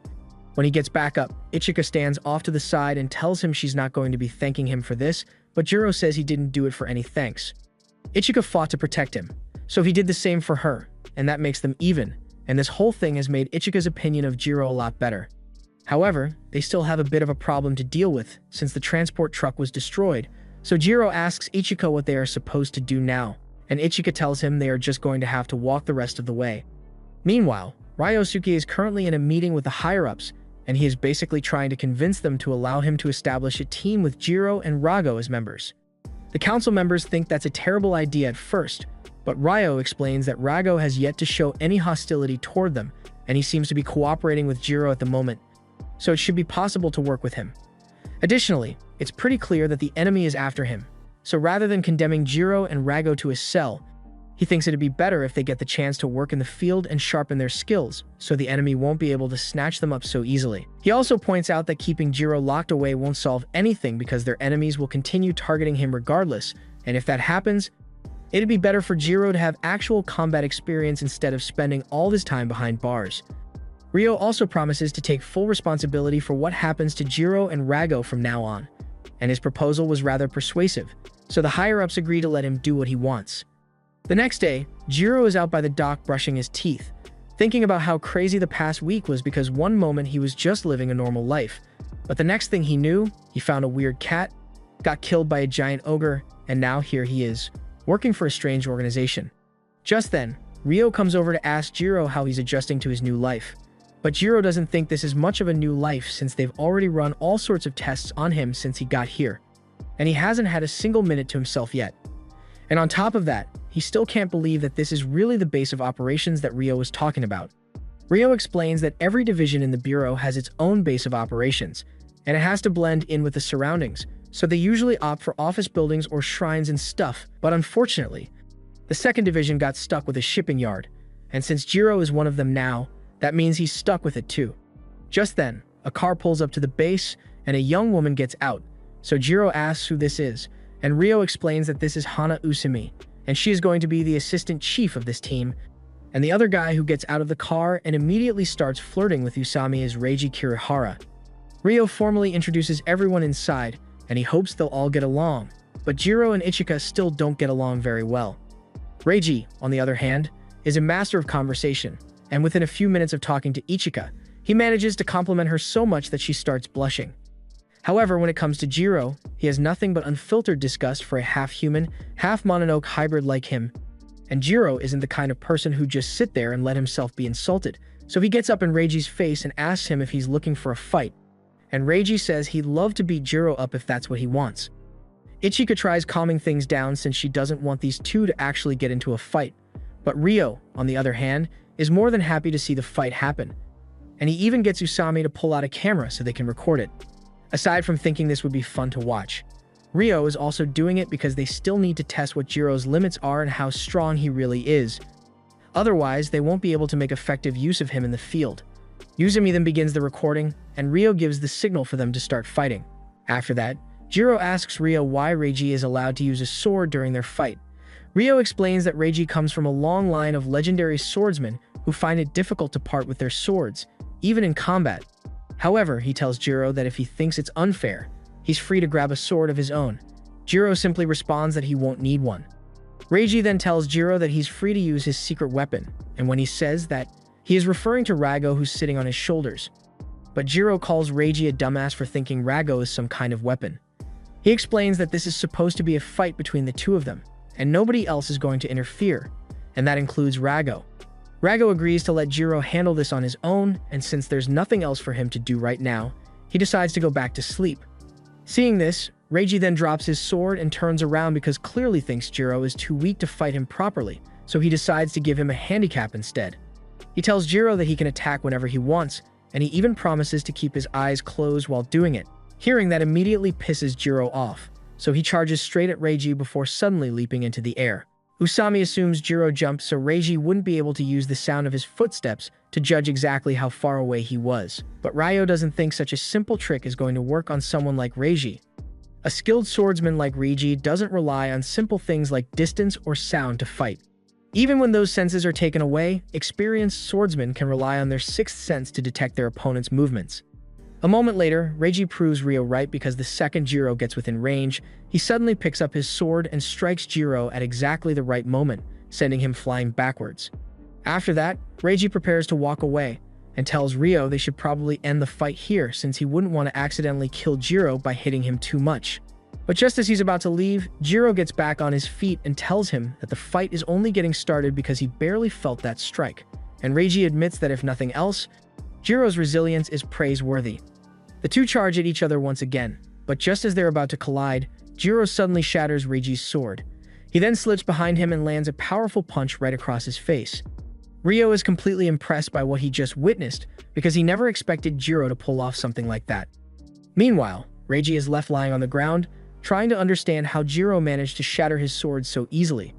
When he gets back up, Ichika stands off to the side and tells him she's not going to be thanking him for this, but Jiro says he didn't do it for any thanks. Ichika fought to protect him, so he did the same for her, and that makes them even, and this whole thing has made Ichika's opinion of Jiro a lot better. However, they still have a bit of a problem to deal with since the transport truck was destroyed, so Jiro asks Ichika what they are supposed to do now, and Ichika tells him they are just going to have to walk the rest of the way. Meanwhile, Ryosuke is currently in a meeting with the higher-ups, and he is basically trying to convince them to allow him to establish a team with Jiro and Rago as members. The council members think that's a terrible idea at first, but Ryo explains that Rago has yet to show any hostility toward them, and he seems to be cooperating with Jiro at the moment, so it should be possible to work with him. Additionally, it's pretty clear that the enemy is after him, so rather than condemning Jiro and Rago to a cell, he thinks it'd be better if they get the chance to work in the field and sharpen their skills, so the enemy won't be able to snatch them up so easily. He also points out that keeping Jiro locked away won't solve anything because their enemies will continue targeting him regardless, and if that happens, it'd be better for Jiro to have actual combat experience instead of spending all his time behind bars. Ryo also promises to take full responsibility for what happens to Jiro and Rago from now on, and his proposal was rather persuasive, so the higher-ups agree to let him do what he wants. The next day, Jiro is out by the dock brushing his teeth, thinking about how crazy the past week was because one moment he was just living a normal life, but the next thing he knew, he found a weird cat, got killed by a giant ogre, and now here he is, working for a strange organization. Just then, Ryo comes over to ask Jiro how he's adjusting to his new life. But Jiro doesn't think this is much of a new life since they've already run all sorts of tests on him since he got here, and he hasn't had a single minute to himself yet. And on top of that, he still can't believe that this is really the base of operations that Ryo was talking about. Ryo explains that every division in the Bureau has its own base of operations, and it has to blend in with the surroundings, so they usually opt for office buildings or shrines and stuff, but unfortunately, the second division got stuck with a shipping yard, and since Jiro is one of them now, that means he's stuck with it too. Just then, a car pulls up to the base, and a young woman gets out, so Jiro asks who this is, and Ryo explains that this is Hana Usumi, and she is going to be the assistant chief of this team, and the other guy who gets out of the car and immediately starts flirting with Usami is Reiji Kirihara. Ryo formally introduces everyone inside, and he hopes they'll all get along, but Jiro and Ichika still don't get along very well. Reiji, on the other hand, is a master of conversation, and within a few minutes of talking to Ichika, he manages to compliment her so much that she starts blushing. However, when it comes to Jiro, he has nothing but unfiltered disgust for a half-human, half-Mononoke hybrid like him, and Jiro isn't the kind of person who just sit there and let himself be insulted, so he gets up in Reiji's face and asks him if he's looking for a fight, and Reiji says he'd love to beat Jiro up if that's what he wants. Ichika tries calming things down since she doesn't want these two to actually get into a fight, but Ryo, on the other hand, is more than happy to see the fight happen, and he even gets Usami to pull out a camera so they can record it. Aside from thinking this would be fun to watch, Ryo is also doing it because they still need to test what Jiro's limits are and how strong he really is. Otherwise, they won't be able to make effective use of him in the field. Usami then begins the recording, and Ryo gives the signal for them to start fighting. After that, Jiro asks Ryo why Reiji is allowed to use a sword during their fight. Ryo explains that Reiji comes from a long line of legendary swordsmen who find it difficult to part with their swords, even in combat. However, he tells Jiro that if he thinks it's unfair, he's free to grab a sword of his own. Jiro simply responds that he won't need one. Reiji then tells Jiro that he's free to use his secret weapon, and when he says that, he is referring to Rago who's sitting on his shoulders. But Jiro calls Reiji a dumbass for thinking Rago is some kind of weapon. He explains that this is supposed to be a fight between the two of them, and nobody else is going to interfere, and that includes Rago. Rago agrees to let Jiro handle this on his own, and since there's nothing else for him to do right now, he decides to go back to sleep. Seeing this, Reiji then drops his sword and turns around because clearly thinks Jiro is too weak to fight him properly, so he decides to give him a handicap instead. He tells Jiro that he can attack whenever he wants, and he even promises to keep his eyes closed while doing it. Hearing that immediately pisses Jiro off, so he charges straight at Reiji before suddenly leaping into the air. Usami assumes Jiro jumped so Reiji wouldn't be able to use the sound of his footsteps to judge exactly how far away he was. But Ryo doesn't think such a simple trick is going to work on someone like Reiji. A skilled swordsman like Reiji doesn't rely on simple things like distance or sound to fight. Even when those senses are taken away, experienced swordsmen can rely on their sixth sense to detect their opponent's movements. A moment later, Reiji proves Ryo right because the second Jiro gets within range, he suddenly picks up his sword and strikes Jiro at exactly the right moment, sending him flying backwards. After that, Reiji prepares to walk away and tells Ryo they should probably end the fight here since he wouldn't want to accidentally kill Jiro by hitting him too much. But just as he's about to leave, Jiro gets back on his feet and tells him that the fight is only getting started because he barely felt that strike, and Reiji admits that if nothing else, Jiro's resilience is praiseworthy. The two charge at each other once again, but just as they're about to collide, Jiro suddenly shatters Reiji's sword. He then slips behind him and lands a powerful punch right across his face. Ryo is completely impressed by what he just witnessed because he never expected Jiro to pull off something like that. Meanwhile, Reiji is left lying on the ground, trying to understand how Jiro managed to shatter his sword so easily.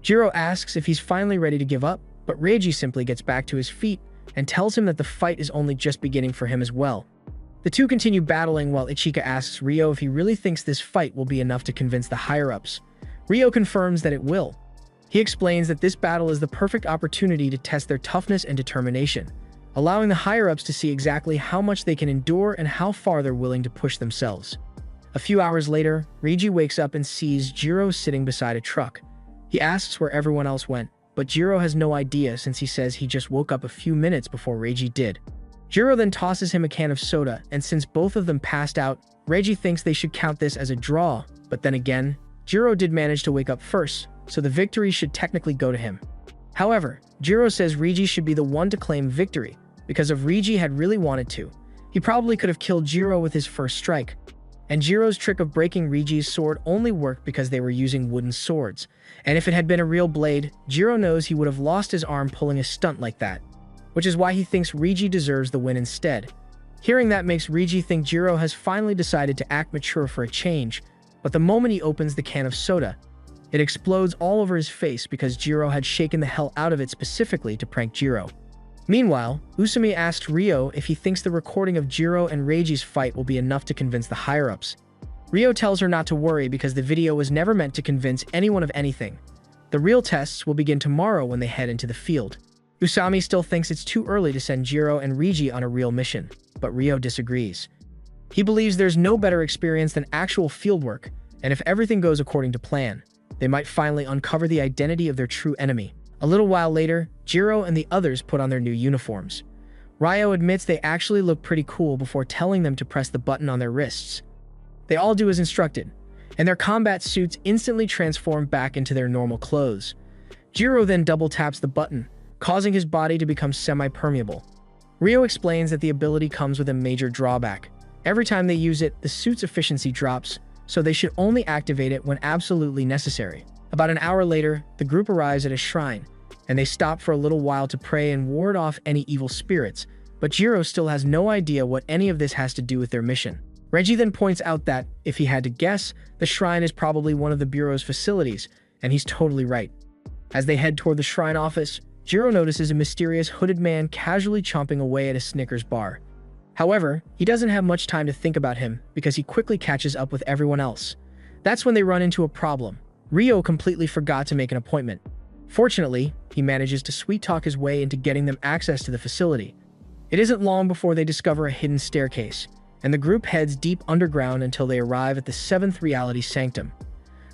Jiro asks if he's finally ready to give up, but Reiji simply gets back to his feet and tells him that the fight is only just beginning for him as well. The two continue battling while Ichika asks Ryo if he really thinks this fight will be enough to convince the higher-ups. Ryo confirms that it will. He explains that this battle is the perfect opportunity to test their toughness and determination, allowing the higher-ups to see exactly how much they can endure and how far they're willing to push themselves. A few hours later, Reiji wakes up and sees Jiro sitting beside a truck. He asks where everyone else went, but Jiro has no idea since he says he just woke up a few minutes before Reiji did. Jiro then tosses him a can of soda, and since both of them passed out, Reiji thinks they should count this as a draw, but then again, Jiro did manage to wake up first, so the victory should technically go to him. However, Jiro says Reiji should be the one to claim victory, because if Reiji had really wanted to, he probably could have killed Jiro with his first strike. And Jiro's trick of breaking Reiji's sword only worked because they were using wooden swords, and if it had been a real blade, Jiro knows he would have lost his arm pulling a stunt like that, which is why he thinks Reiji deserves the win instead. Hearing that makes Reiji think Jiro has finally decided to act mature for a change, but the moment he opens the can of soda, it explodes all over his face because Jiro had shaken the hell out of it specifically to prank Jiro. Meanwhile, Usumi asks Ryo if he thinks the recording of Jiro and Reiji's fight will be enough to convince the higher-ups. Ryo tells her not to worry because the video was never meant to convince anyone of anything. The real tests will begin tomorrow when they head into the field. Usami still thinks it's too early to send Jiro and Reiji on a real mission, but Ryo disagrees. He believes there's no better experience than actual fieldwork, and if everything goes according to plan, they might finally uncover the identity of their true enemy. A little while later, Jiro and the others put on their new uniforms. Ryo admits they actually look pretty cool before telling them to press the button on their wrists. They all do as instructed, and their combat suits instantly transform back into their normal clothes. Jiro then double taps the button, causing his body to become semi-permeable. Ryo explains that the ability comes with a major drawback. Every time they use it, the suit's efficiency drops, so they should only activate it when absolutely necessary. About an hour later, the group arrives at a shrine, and they stop for a little while to pray and ward off any evil spirits, but Jiro still has no idea what any of this has to do with their mission. Reiji then points out that, if he had to guess, the shrine is probably one of the Bureau's facilities, and he's totally right. As they head toward the shrine office, Jiro notices a mysterious hooded man casually chomping away at a Snickers bar. However, he doesn't have much time to think about him because he quickly catches up with everyone else. That's when they run into a problem. Ryo completely forgot to make an appointment. Fortunately, he manages to sweet-talk his way into getting them access to the facility. It isn't long before they discover a hidden staircase, and the group heads deep underground until they arrive at the 7th Reality Sanctum.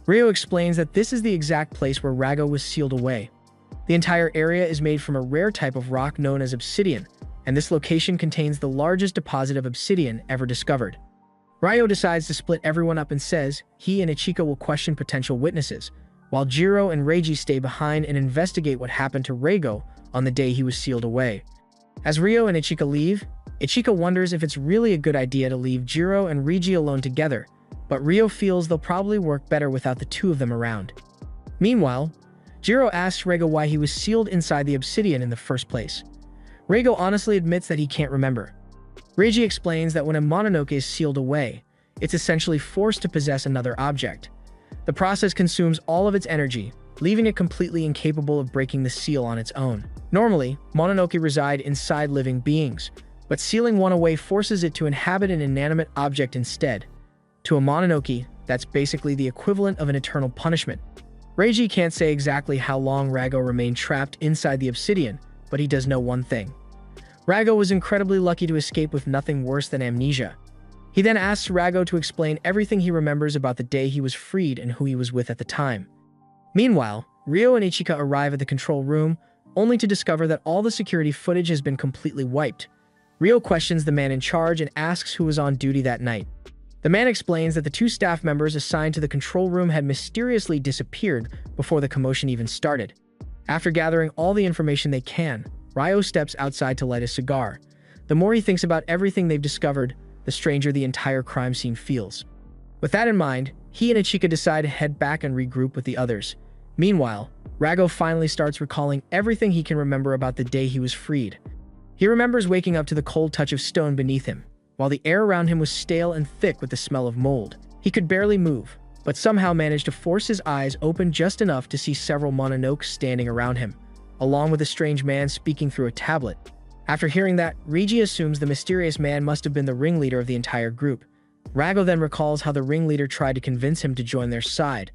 Ryo explains that this is the exact place where Rago was sealed away. The entire area is made from a rare type of rock known as obsidian, and this location contains the largest deposit of obsidian ever discovered. Ryo decides to split everyone up and says he and Ichika will question potential witnesses, while Jiro and Reiji stay behind and investigate what happened to Reigo on the day he was sealed away. As Ryo and Ichika leave, Ichika wonders if it's really a good idea to leave Jiro and Reiji alone together, but Ryo feels they'll probably work better without the two of them around. Meanwhile, Jiro asks Reigo why he was sealed inside the obsidian in the first place. Reigo honestly admits that he can't remember. Reiji explains that when a Mononoke is sealed away, it's essentially forced to possess another object. The process consumes all of its energy, leaving it completely incapable of breaking the seal on its own. Normally, Mononoke reside inside living beings, but sealing one away forces it to inhabit an inanimate object instead. To a Mononoke, that's basically the equivalent of an eternal punishment. Reiji can't say exactly how long Rago remained trapped inside the obsidian, but he does know one thing. Rago was incredibly lucky to escape with nothing worse than amnesia. He then asks Rago to explain everything he remembers about the day he was freed and who he was with at the time. Meanwhile, Ryo and Ichika arrive at the control room, only to discover that all the security footage has been completely wiped. Ryo questions the man in charge and asks who was on duty that night. The man explains that the two staff members assigned to the control room had mysteriously disappeared before the commotion even started. After gathering all the information they can, Ryo steps outside to light a cigar. The more he thinks about everything they've discovered, the stranger the entire crime scene feels. With that in mind, he and Ichika decide to head back and regroup with the others. Meanwhile, Rago finally starts recalling everything he can remember about the day he was freed. He remembers waking up to the cold touch of stone beneath him, while the air around him was stale and thick with the smell of mold. He could barely move, but somehow managed to force his eyes open just enough to see several Mononokes standing around him, along with a strange man speaking through a tablet. After hearing that, Reiji assumes the mysterious man must have been the ringleader of the entire group. Rago then recalls how the ringleader tried to convince him to join their side.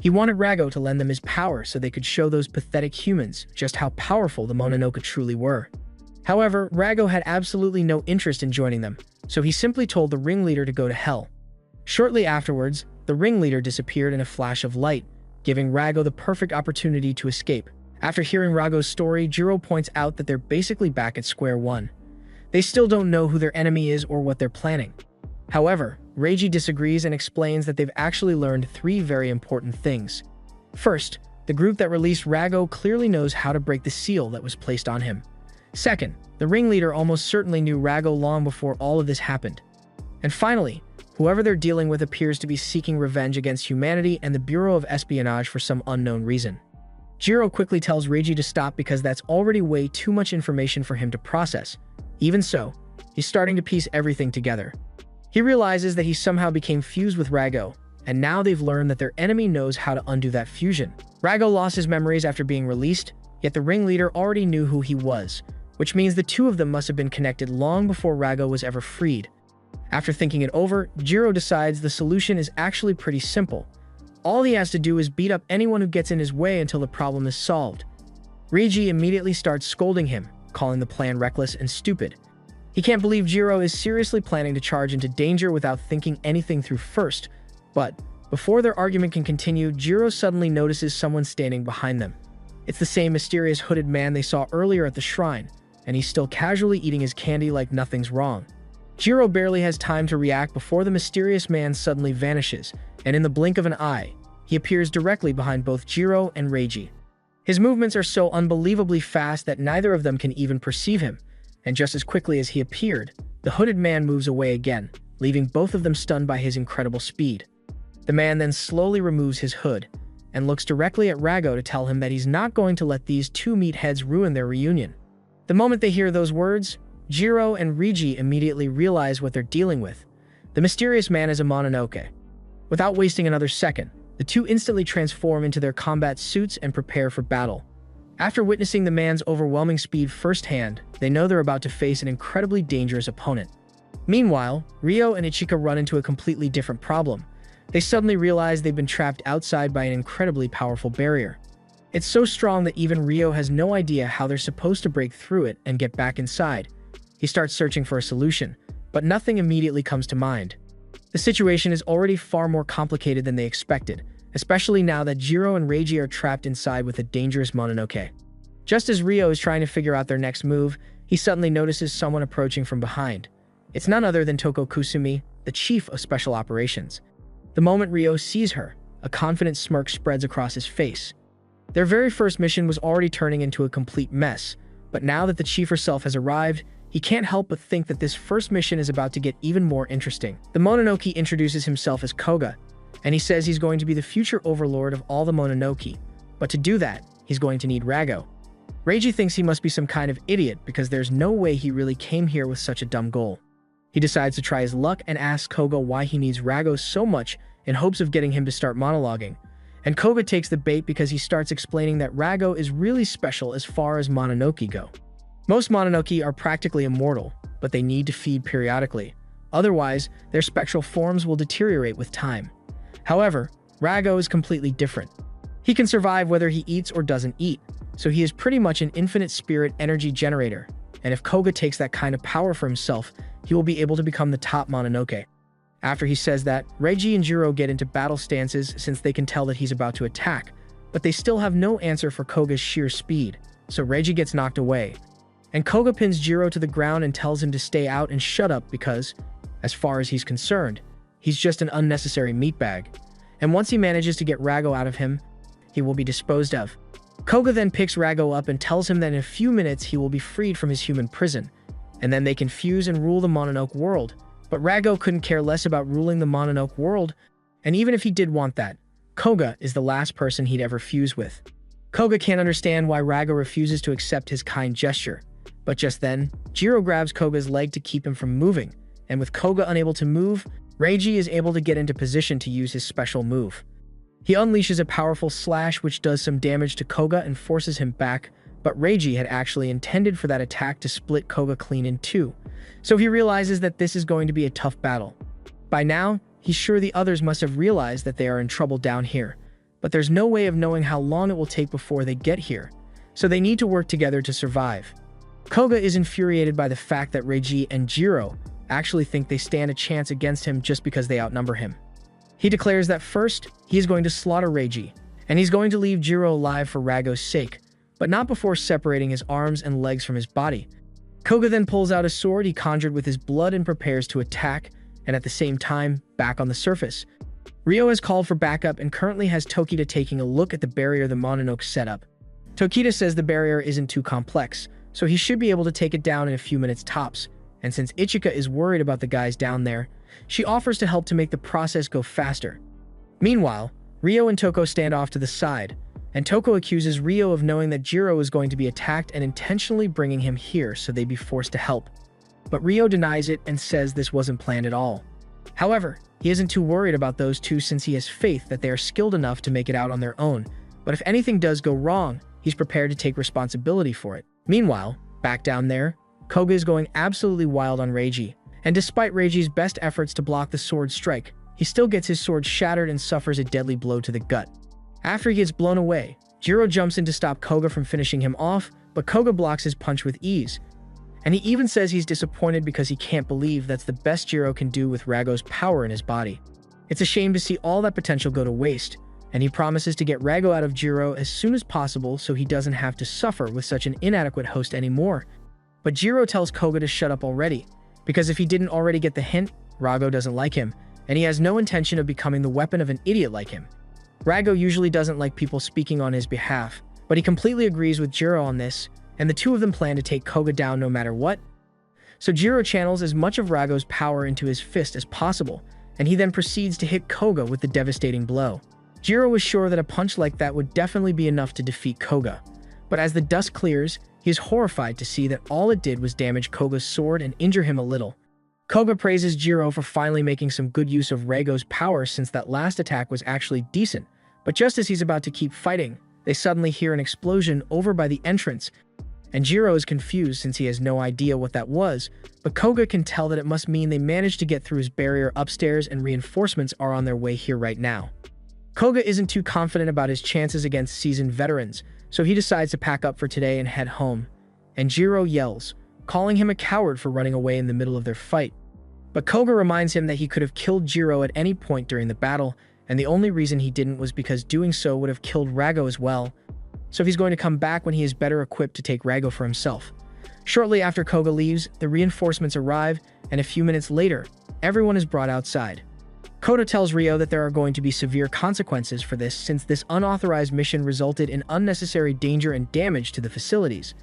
He wanted Rago to lend them his power so they could show those pathetic humans just how powerful the Mononoke truly were. However, Rago had absolutely no interest in joining them, so he simply told the ringleader to go to hell. Shortly afterwards, the ringleader disappeared in a flash of light, giving Rago the perfect opportunity to escape. After hearing Rago's story, Jiro points out that they're basically back at square one. They still don't know who their enemy is or what they're planning. However, Reiji disagrees and explains that they've actually learned three very important things. First, the group that released Rago clearly knows how to break the seal that was placed on him. Second, the ringleader almost certainly knew Rago long before all of this happened. And finally, whoever they're dealing with appears to be seeking revenge against humanity and the Bureau of Espionage for some unknown reason. Jiro quickly tells Reiji to stop because that's already way too much information for him to process. Even so, he's starting to piece everything together. He realizes that he somehow became fused with Rago, and now they've learned that their enemy knows how to undo that fusion. Rago lost his memories after being released, yet the ringleader already knew who he was, which means the two of them must have been connected long before Rago was ever freed. After thinking it over, Jiro decides the solution is actually pretty simple. All he has to do is beat up anyone who gets in his way until the problem is solved. Reiji immediately starts scolding him, calling the plan reckless and stupid. He can't believe Jiro is seriously planning to charge into danger without thinking anything through first, but before their argument can continue, Jiro suddenly notices someone standing behind them. It's the same mysterious hooded man they saw earlier at the shrine, and he's still casually eating his candy like nothing's wrong. Jiro barely has time to react before the mysterious man suddenly vanishes, and in the blink of an eye, he appears directly behind both Jiro and Reiji. His movements are so unbelievably fast that neither of them can even perceive him, and just as quickly as he appeared, the hooded man moves away again, leaving both of them stunned by his incredible speed. The man then slowly removes his hood, and looks directly at Rago to tell him that he's not going to let these two meatheads ruin their reunion. The moment they hear those words, Jiro and Reiji immediately realize what they're dealing with. The mysterious man is a Mononoke. Without wasting another second, the two instantly transform into their combat suits and prepare for battle. After witnessing the man's overwhelming speed firsthand, they know they're about to face an incredibly dangerous opponent. Meanwhile, Ryo and Ichika run into a completely different problem. They suddenly realize they've been trapped outside by an incredibly powerful barrier. It's so strong that even Ryo has no idea how they're supposed to break through it and get back inside. He starts searching for a solution, but nothing immediately comes to mind. The situation is already far more complicated than they expected, especially now that Jiro and Reiji are trapped inside with a dangerous Mononoke. Just as Ryo is trying to figure out their next move, he suddenly notices someone approaching from behind. It's none other than Toko Kusumi, the chief of special operations. The moment Ryo sees her, a confident smirk spreads across his face. Their very first mission was already turning into a complete mess, but now that the chief herself has arrived, he can't help but think that this first mission is about to get even more interesting. The Mononoke introduces himself as Koga, and he says he's going to be the future overlord of all the Mononoke, but to do that, he's going to need Rago. Reiji thinks he must be some kind of idiot because there's no way he really came here with such a dumb goal. He decides to try his luck and asks Koga why he needs Rago so much in hopes of getting him to start monologuing. And Koga takes the bait because he starts explaining that Rago is really special as far as Mononoke go. Most Mononoke are practically immortal, but they need to feed periodically. Otherwise, their spectral forms will deteriorate with time. However, Rago is completely different. He can survive whether he eats or doesn't eat, so he is pretty much an infinite spirit energy generator, and if Koga takes that kind of power for himself, he will be able to become the top Mononoke. After he says that, Reiji and Jiro get into battle stances since they can tell that he's about to attack, but they still have no answer for Koga's sheer speed, so Reiji gets knocked away. And Koga pins Jiro to the ground and tells him to stay out and shut up because, as far as he's concerned, he's just an unnecessary meatbag. And once he manages to get Rago out of him, he will be disposed of. Koga then picks Rago up and tells him that in a few minutes he will be freed from his human prison, and then they can fuse and rule the Mononoke world. But Rago couldn't care less about ruling the Mononoke world, and even if he did want that, Koga is the last person he'd ever fuse with. Koga can't understand why Rago refuses to accept his kind gesture. But just then, Jiro grabs Koga's leg to keep him from moving, and with Koga unable to move, Reiji is able to get into position to use his special move. He unleashes a powerful slash which does some damage to Koga and forces him back, but Reiji had actually intended for that attack to split Koga clean in two, so he realizes that this is going to be a tough battle. By now, he's sure the others must have realized that they are in trouble down here, but there's no way of knowing how long it will take before they get here, so they need to work together to survive. Koga is infuriated by the fact that Reiji and Jiro actually think they stand a chance against him just because they outnumber him. He declares that first, he is going to slaughter Reiji, and he's going to leave Jiro alive for Rago's sake, but not before separating his arms and legs from his body. Koga then pulls out a sword he conjured with his blood and prepares to attack, and at the same time, back on the surface, Ryo has called for backup and currently has Tokita taking a look at the barrier the Mononoke set up. Tokita says the barrier isn't too complex, so he should be able to take it down in a few minutes tops, and since Ichika is worried about the guys down there, she offers to help to make the process go faster. Meanwhile, Ryo and Toko stand off to the side, and Toko accuses Ryo of knowing that Jiro is going to be attacked and intentionally bringing him here so they'd be forced to help. But Ryo denies it and says this wasn't planned at all. However, he isn't too worried about those two since he has faith that they are skilled enough to make it out on their own, but if anything does go wrong, he's prepared to take responsibility for it. Meanwhile, back down there, Koga is going absolutely wild on Reiji, and despite Reiji's best efforts to block the sword strike, he still gets his sword shattered and suffers a deadly blow to the gut. After he gets blown away, Jiro jumps in to stop Koga from finishing him off, but Koga blocks his punch with ease. And he even says he's disappointed because he can't believe that's the best Jiro can do with Rago's power in his body. It's a shame to see all that potential go to waste, and he promises to get Rago out of Jiro as soon as possible so he doesn't have to suffer with such an inadequate host anymore. But Jiro tells Koga to shut up already, because if he didn't already get the hint, Rago doesn't like him, and he has no intention of becoming the weapon of an idiot like him. Rago usually doesn't like people speaking on his behalf, but he completely agrees with Jiro on this, and the two of them plan to take Koga down no matter what. So Jiro channels as much of Rago's power into his fist as possible, and he then proceeds to hit Koga with the devastating blow. Jiro was sure that a punch like that would definitely be enough to defeat Koga, but as the dust clears, he is horrified to see that all it did was damage Koga's sword and injure him a little. Koga praises Jiro for finally making some good use of Rago's power since that last attack was actually decent, but just as he's about to keep fighting, they suddenly hear an explosion over by the entrance, and Jiro is confused since he has no idea what that was, but Koga can tell that it must mean they managed to get through his barrier upstairs and reinforcements are on their way here right now. Koga isn't too confident about his chances against seasoned veterans, so he decides to pack up for today and head home, and Jiro yells, calling him a coward for running away in the middle of their fight. But Koga reminds him that he could have killed Jiro at any point during the battle, and the only reason he didn't was because doing so would have killed Rago as well, so he's going to come back when he is better equipped to take Rago for himself. Shortly after Koga leaves, the reinforcements arrive, and a few minutes later, everyone is brought outside. Koga tells Ryo that there are going to be severe consequences for this since this unauthorized mission resulted in unnecessary danger and damage to the facilities.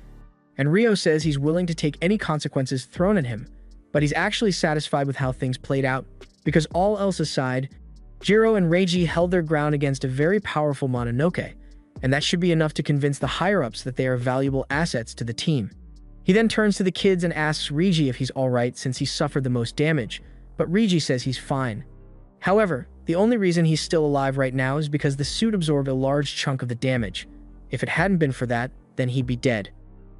And Ryo says he's willing to take any consequences thrown at him, but he's actually satisfied with how things played out, because all else aside, Jiro and Reiji held their ground against a very powerful Mononoke, and that should be enough to convince the higher-ups that they are valuable assets to the team. He then turns to the kids and asks Reiji if he's alright since he suffered the most damage, but Reiji says he's fine. However, the only reason he's still alive right now is because the suit absorbed a large chunk of the damage. If it hadn't been for that, then he'd be dead.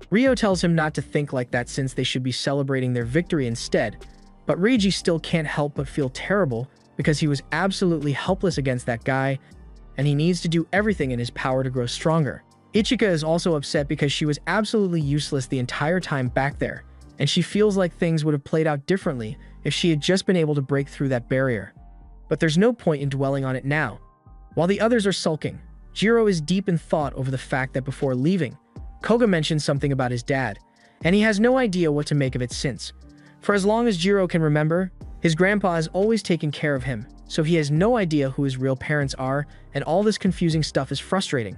Ryo tells him not to think like that since they should be celebrating their victory instead, but Reiji still can't help but feel terrible because he was absolutely helpless against that guy, and he needs to do everything in his power to grow stronger. Ichika is also upset because she was absolutely useless the entire time back there, and she feels like things would have played out differently if she had just been able to break through that barrier. But there's no point in dwelling on it now. While the others are sulking, Jiro is deep in thought over the fact that before leaving, Koga mentioned something about his dad, and he has no idea what to make of it since. For as long as Jiro can remember, his grandpa has always taken care of him, so he has no idea who his real parents are, and all this confusing stuff is frustrating.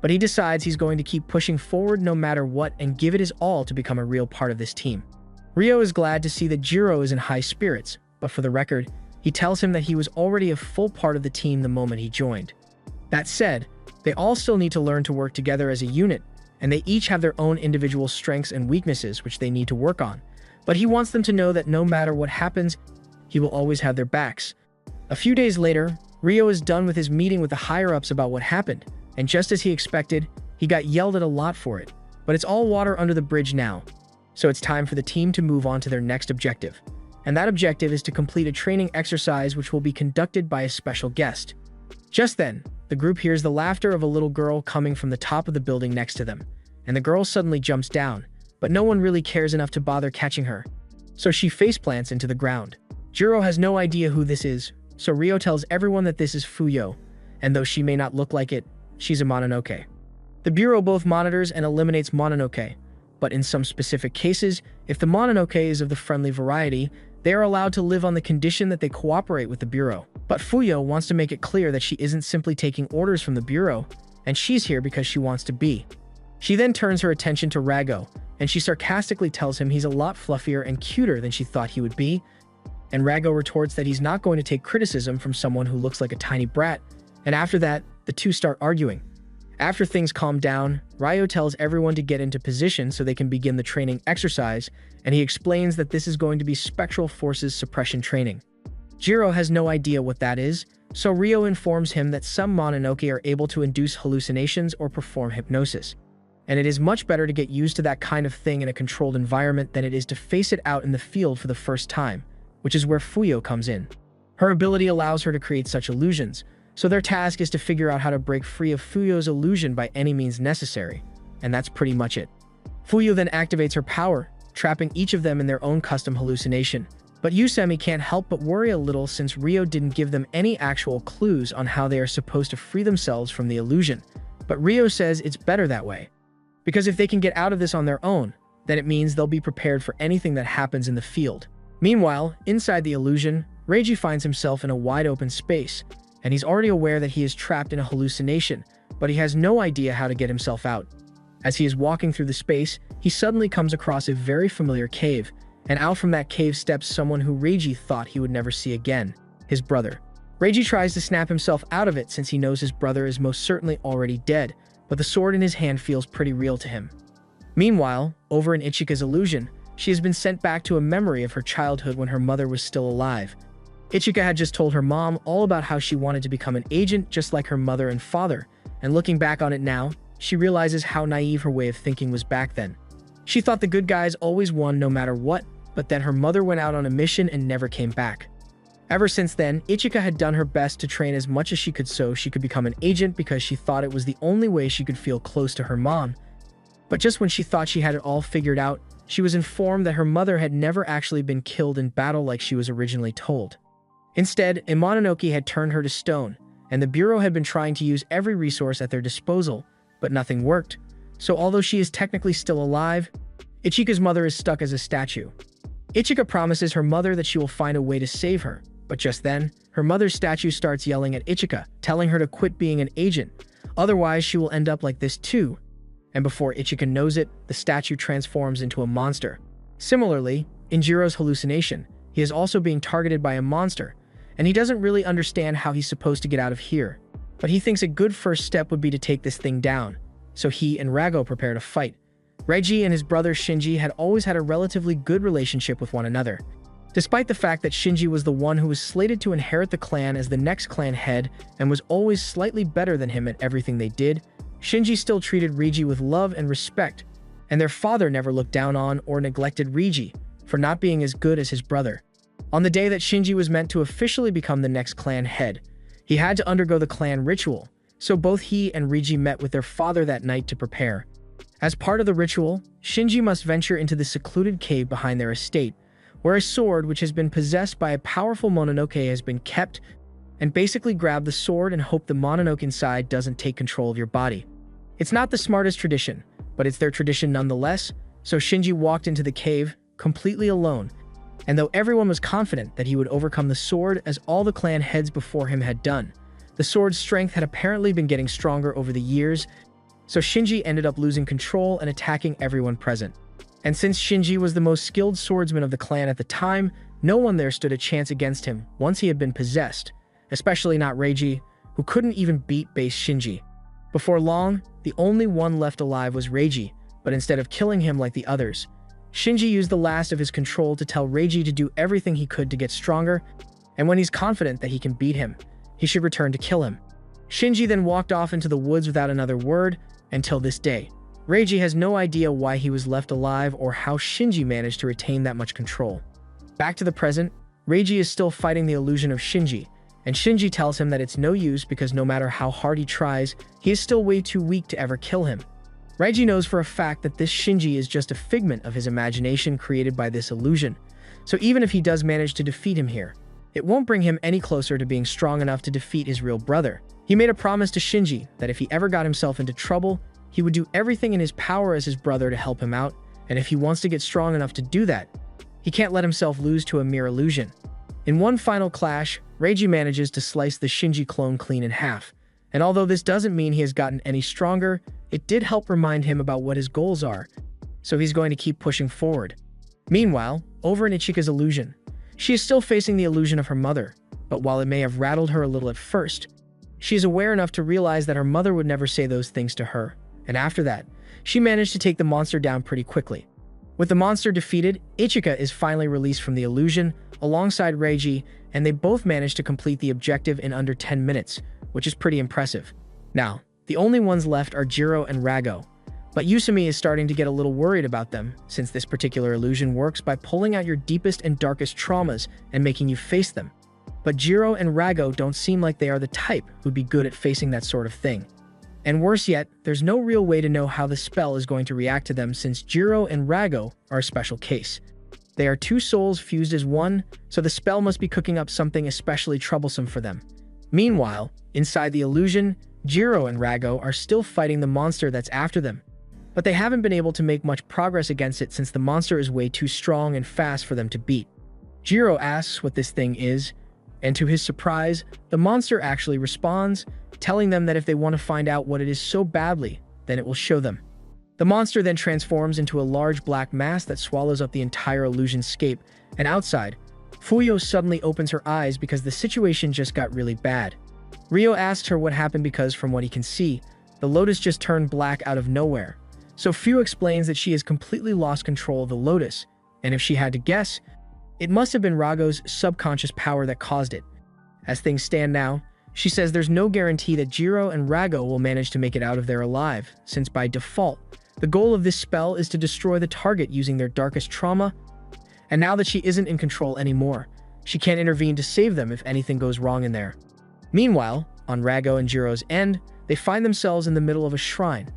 But he decides he's going to keep pushing forward no matter what and give it his all to become a real part of this team. Ryo is glad to see that Jiro is in high spirits, but for the record, he tells him that he was already a full part of the team the moment he joined. That said, they all still need to learn to work together as a unit, and they each have their own individual strengths and weaknesses which they need to work on. But he wants them to know that no matter what happens, he will always have their backs. A few days later, Ryo is done with his meeting with the higher-ups about what happened, and just as he expected, he got yelled at a lot for it. But it's all water under the bridge now, so it's time for the team to move on to their next objective. And that objective is to complete a training exercise which will be conducted by a special guest. Just then, the group hears the laughter of a little girl coming from the top of the building next to them, and the girl suddenly jumps down, but no one really cares enough to bother catching her. So she faceplants into the ground. Jiro has no idea who this is, so Ryo tells everyone that this is Fuyo, and though she may not look like it, she's a Mononoke. The Bureau both monitors and eliminates Mononoke, but in some specific cases, if the Mononoke is of the friendly variety, they are allowed to live on the condition that they cooperate with the Bureau. But Fuyo wants to make it clear that she isn't simply taking orders from the Bureau, and she's here because she wants to be. She then turns her attention to Rago, and she sarcastically tells him he's a lot fluffier and cuter than she thought he would be, and Rago retorts that he's not going to take criticism from someone who looks like a tiny brat, and after that, the two start arguing. After things calm down, Ryo tells everyone to get into position so they can begin the training exercise, and he explains that this is going to be Spectral Forces suppression training. Jiro has no idea what that is, so Ryo informs him that some Mononoke are able to induce hallucinations or perform hypnosis, and it is much better to get used to that kind of thing in a controlled environment than it is to face it out in the field for the first time, which is where Fuyo comes in. Her ability allows her to create such illusions, so their task is to figure out how to break free of Fuyo's illusion by any means necessary, and that's pretty much it. Fuyo then activates her power, trapping each of them in their own custom hallucination. But Yusemi can't help but worry a little since Ryo didn't give them any actual clues on how they are supposed to free themselves from the illusion. But Ryo says it's better that way, because if they can get out of this on their own, then it means they'll be prepared for anything that happens in the field. Meanwhile, inside the illusion, Reiji finds himself in a wide open space, and he's already aware that he is trapped in a hallucination, but he has no idea how to get himself out. As he is walking through the space, he suddenly comes across a very familiar cave, and out from that cave steps someone who Reiji thought he would never see again, his brother. Reiji tries to snap himself out of it since he knows his brother is most certainly already dead, but the sword in his hand feels pretty real to him. Meanwhile, over in Ichika's illusion, she has been sent back to a memory of her childhood when her mother was still alive. Ichika had just told her mom all about how she wanted to become an agent just like her mother and father, and looking back on it now, she realizes how naive her way of thinking was back then. She thought the good guys always won no matter what, but then her mother went out on a mission and never came back. Ever since then, Ichika had done her best to train as much as she could so she could become an agent because she thought it was the only way she could feel close to her mom. But just when she thought she had it all figured out, she was informed that her mother had never actually been killed in battle like she was originally told. Instead, a Mononoke had turned her to stone, and the Bureau had been trying to use every resource at their disposal, but nothing worked. So although she is technically still alive, Ichika's mother is stuck as a statue. Ichika promises her mother that she will find a way to save her, but just then, her mother's statue starts yelling at Ichika, telling her to quit being an agent, otherwise she will end up like this too. And before Ichika knows it, the statue transforms into a monster. Similarly, in Jiro's hallucination, he is also being targeted by a monster, and he doesn't really understand how he's supposed to get out of here. But he thinks a good first step would be to take this thing down, so he and Rago prepare to fight. Reiji and his brother Shinji had always had a relatively good relationship with one another. Despite the fact that Shinji was the one who was slated to inherit the clan as the next clan head and was always slightly better than him at everything they did, Shinji still treated Reiji with love and respect, and their father never looked down on or neglected Reiji for not being as good as his brother. On the day that Shinji was meant to officially become the next clan head, he had to undergo the clan ritual, so both he and Reiji met with their father that night to prepare. As part of the ritual, Shinji must venture into the secluded cave behind their estate, where a sword which has been possessed by a powerful Mononoke has been kept, and basically grab the sword and hope the Mononoke inside doesn't take control of your body. It's not the smartest tradition, but it's their tradition nonetheless, so Shinji walked into the cave, completely alone, and though everyone was confident that he would overcome the sword as all the clan heads before him had done, the sword's strength had apparently been getting stronger over the years, so Shinji ended up losing control and attacking everyone present. And since Shinji was the most skilled swordsman of the clan at the time, no one there stood a chance against him once he had been possessed, especially not Reiji, who couldn't even beat base Shinji. Before long, the only one left alive was Reiji, but instead of killing him like the others, Shinji used the last of his control to tell Reiji to do everything he could to get stronger, and when he's confident that he can beat him, he should return to kill him. Shinji then walked off into the woods without another word, until this day. Reiji has no idea why he was left alive or how Shinji managed to retain that much control. Back to the present, Reiji is still fighting the illusion of Shinji, and Shinji tells him that it's no use because no matter how hard he tries, he is still way too weak to ever kill him. Reiji knows for a fact that this Shinji is just a figment of his imagination created by this illusion, so even if he does manage to defeat him here, it won't bring him any closer to being strong enough to defeat his real brother. He made a promise to Shinji that if he ever got himself into trouble, he would do everything in his power as his brother to help him out, and if he wants to get strong enough to do that, he can't let himself lose to a mere illusion. In one final clash, Reiji manages to slice the Shinji clone clean in half, and although this doesn't mean he has gotten any stronger, it did help remind him about what his goals are, so he's going to keep pushing forward. Meanwhile, over in Ichika's illusion, she is still facing the illusion of her mother, but while it may have rattled her a little at first, she is aware enough to realize that her mother would never say those things to her, and after that, she managed to take the monster down pretty quickly. With the monster defeated, Ichika is finally released from the illusion, alongside Reiji, and they both managed to complete the objective in under 10 minutes, which is pretty impressive. Now, the only ones left are Jiro and Rago, but Yusumi is starting to get a little worried about them, since this particular illusion works by pulling out your deepest and darkest traumas and making you face them. But Jiro and Rago don't seem like they are the type who'd be good at facing that sort of thing. And worse yet, there's no real way to know how the spell is going to react to them since Jiro and Rago are a special case. They are two souls fused as one, so the spell must be cooking up something especially troublesome for them. Meanwhile, inside the illusion, Jiro and Rago are still fighting the monster that's after them, but they haven't been able to make much progress against it since the monster is way too strong and fast for them to beat. Jiro asks what this thing is, and to his surprise, the monster actually responds, telling them that if they want to find out what it is so badly, then it will show them. The monster then transforms into a large black mass that swallows up the entire illusion scape, and outside, Fuyo suddenly opens her eyes because the situation just got really bad. Ryo asks her what happened because from what he can see, the lotus just turned black out of nowhere. So Fuyo explains that she has completely lost control of the lotus, and if she had to guess, it must have been Rago's subconscious power that caused it. As things stand now, she says there's no guarantee that Jiro and Rago will manage to make it out of there alive, since by default, the goal of this spell is to destroy the target using their darkest trauma, and now that she isn't in control anymore, she can't intervene to save them if anything goes wrong in there. Meanwhile, on Rago and Jiro's end, they find themselves in the middle of a shrine,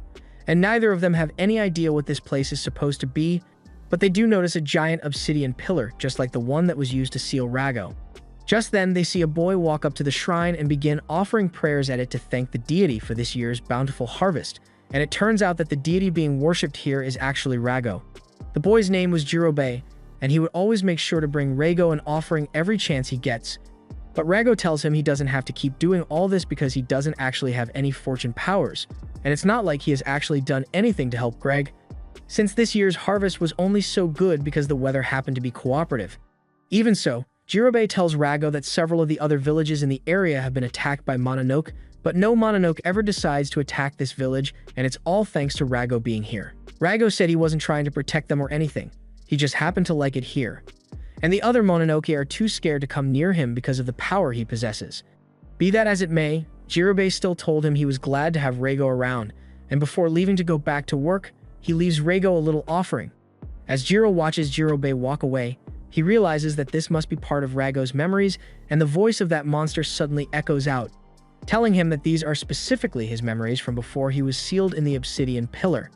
and neither of them have any idea what this place is supposed to be, but they do notice a giant obsidian pillar, just like the one that was used to seal Rago. Just then, they see a boy walk up to the shrine and begin offering prayers at it to thank the deity for this year's bountiful harvest, and it turns out that the deity being worshipped here is actually Rago. The boy's name was Jirobe, and he would always make sure to bring Rago an offering every chance he gets. But Rago tells him he doesn't have to keep doing all this because he doesn't actually have any fortune powers, and it's not like he has actually done anything to help Greg, since this year's harvest was only so good because the weather happened to be cooperative. Even so, Jirobe tells Rago that several of the other villages in the area have been attacked by Mononoke, but no Mononoke ever decides to attack this village, and it's all thanks to Rago being here. Rago said he wasn't trying to protect them or anything, he just happened to like it here. And the other Mononoke are too scared to come near him because of the power he possesses. Be that as it may, Jirobe still told him he was glad to have Rago around, and before leaving to go back to work, he leaves Rago a little offering. As Jiro watches Jirobe walk away, he realizes that this must be part of Rago's memories, and the voice of that monster suddenly echoes out, telling him that these are specifically his memories from before he was sealed in the obsidian pillar,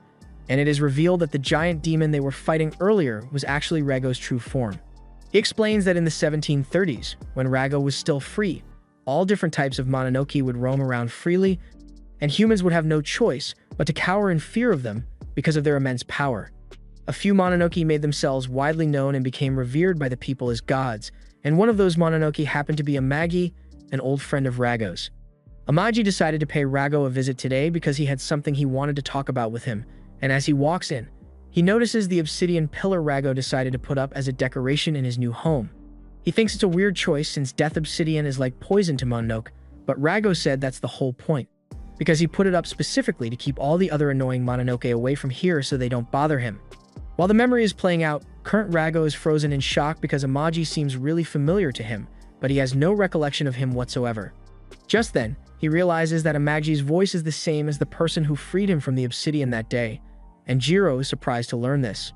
and it is revealed that the giant demon they were fighting earlier was actually Rago's true form. He explains that in the 1730s, when Rago was still free, all different types of Mononoke would roam around freely, and humans would have no choice but to cower in fear of them because of their immense power. A few Mononoke made themselves widely known and became revered by the people as gods, and one of those Mononoke happened to be Amagi, an old friend of Rago's. Amagi decided to pay Rago a visit today because he had something he wanted to talk about with him, and as he walks in, he notices the obsidian pillar Rago decided to put up as a decoration in his new home. He thinks it's a weird choice since death obsidian is like poison to Mononoke, but Rago said that's the whole point, because he put it up specifically to keep all the other annoying Mononoke away from here so they don't bother him. While the memory is playing out, current Rago is frozen in shock because Amagi seems really familiar to him, but he has no recollection of him whatsoever. Just then, he realizes that Amagi's voice is the same as the person who freed him from the obsidian that day, and Jiro is surprised to learn this.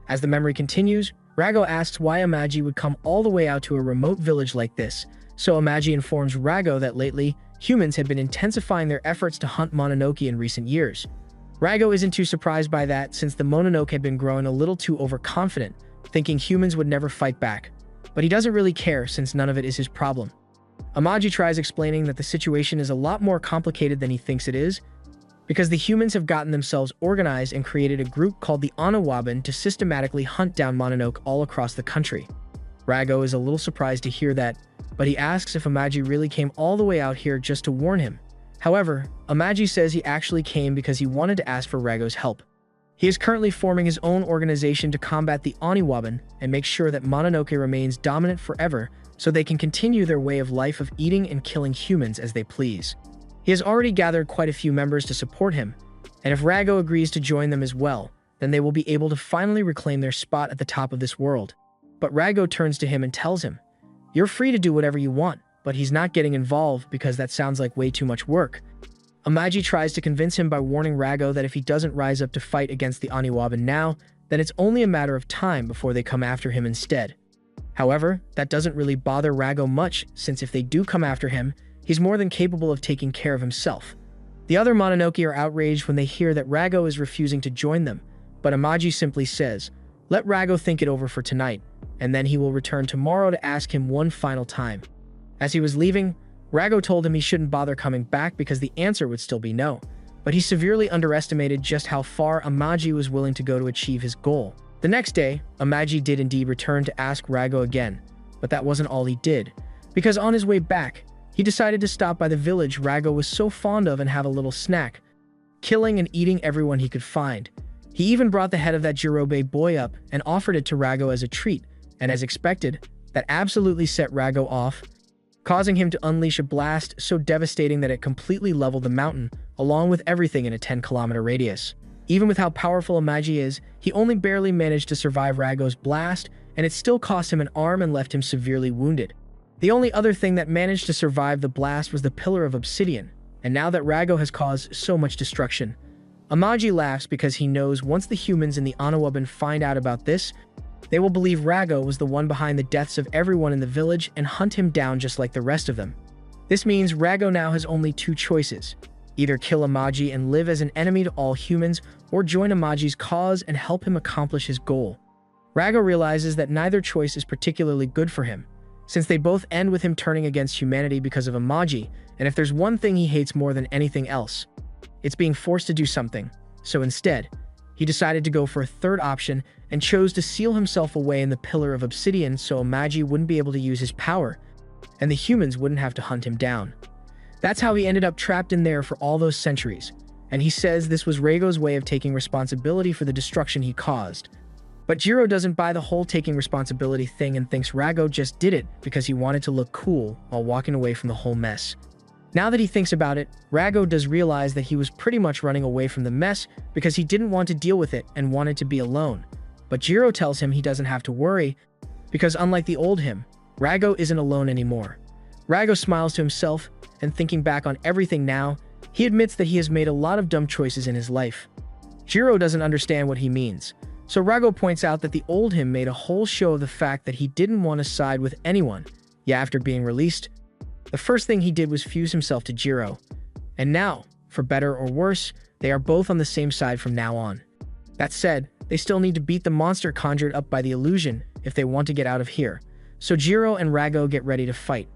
As the memory continues, Rago asks why Amagi would come all the way out to a remote village like this, so Amagi informs Rago that lately, humans had been intensifying their efforts to hunt Mononoke in recent years. Rago isn't too surprised by that since the Mononoke had been growing a little too overconfident, thinking humans would never fight back, but he doesn't really care since none of it is his problem. Amagi tries explaining that the situation is a lot more complicated than he thinks it is, because the humans have gotten themselves organized and created a group called the Anawaban to systematically hunt down Mononoke all across the country. Rago is a little surprised to hear that, but he asks if Amaji really came all the way out here just to warn him. However, Amaji says he actually came because he wanted to ask for Rago's help. He is currently forming his own organization to combat the Oniwaban and make sure that Mononoke remains dominant forever so they can continue their way of life of eating and killing humans as they please. He has already gathered quite a few members to support him, and if Rago agrees to join them as well, then they will be able to finally reclaim their spot at the top of this world. But Rago turns to him and tells him, "You're free to do whatever you want," but he's not getting involved because that sounds like way too much work. Amaji tries to convince him by warning Rago that if he doesn't rise up to fight against the Oniwaban now, then it's only a matter of time before they come after him instead. However, that doesn't really bother Rago much, since if they do come after him, he's more than capable of taking care of himself. The other Mononoke are outraged when they hear that Rago is refusing to join them, but Amaji simply says, "Let Rago think it over for tonight, and then he will return tomorrow to ask him one final time." As he was leaving, Rago told him he shouldn't bother coming back because the answer would still be no, but he severely underestimated just how far Amaji was willing to go to achieve his goal. The next day, Amaji did indeed return to ask Rago again, but that wasn't all he did, because on his way back, he decided to stop by the village Rago was so fond of and have a little snack, killing and eating everyone he could find. He even brought the head of that Jirobe boy up and offered it to Rago as a treat, and as expected, that absolutely set Rago off, causing him to unleash a blast so devastating that it completely leveled the mountain, along with everything in a 10-kilometer radius. Even with how powerful Amaji is, he only barely managed to survive Rago's blast, and it still cost him an arm and left him severely wounded. The only other thing that managed to survive the blast was the Pillar of Obsidian, and now that Rago has caused so much destruction, Amaji laughs because he knows once the humans in the Anawaban find out about this, they will believe Rago was the one behind the deaths of everyone in the village and hunt him down just like the rest of them. This means Rago now has only two choices: either kill Amaji and live as an enemy to all humans, or join Amaji's cause and help him accomplish his goal. Rago realizes that neither choice is particularly good for him, since they both end with him turning against humanity because of Amaji, and if there's one thing he hates more than anything else, it's being forced to do something. So instead, he decided to go for a third option and chose to seal himself away in the Pillar of Obsidian so Amaji wouldn't be able to use his power, and the humans wouldn't have to hunt him down. That's how he ended up trapped in there for all those centuries, and he says this was Rago's way of taking responsibility for the destruction he caused. But Jiro doesn't buy the whole taking responsibility thing and thinks Rago just did it because he wanted to look cool while walking away from the whole mess. Now that he thinks about it, Rago does realize that he was pretty much running away from the mess because he didn't want to deal with it and wanted to be alone. But Jiro tells him he doesn't have to worry because unlike the old him, Rago isn't alone anymore. Rago smiles to himself, and thinking back on everything now, he admits that he has made a lot of dumb choices in his life. Jiro doesn't understand what he means, so Rago points out that the old him made a whole show of the fact that he didn't want to side with anyone. Yeah, after being released, the first thing he did was fuse himself to Jiro. And now, for better or worse, they are both on the same side from now on. That said, they still need to beat the monster conjured up by the illusion if they want to get out of here, so Jiro and Rago get ready to fight.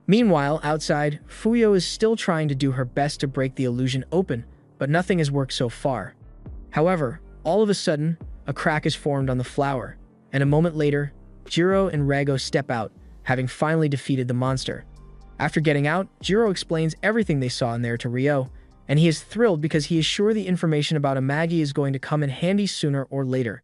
Meanwhile, outside, Fuyo is still trying to do her best to break the illusion open, but nothing has worked so far. However, all of a sudden, a crack is formed on the flower, and a moment later, Jiro and Rago step out, having finally defeated the monster. After getting out, Jiro explains everything they saw in there to Ryo, and he is thrilled because he is sure the information about Amagi is going to come in handy sooner or later.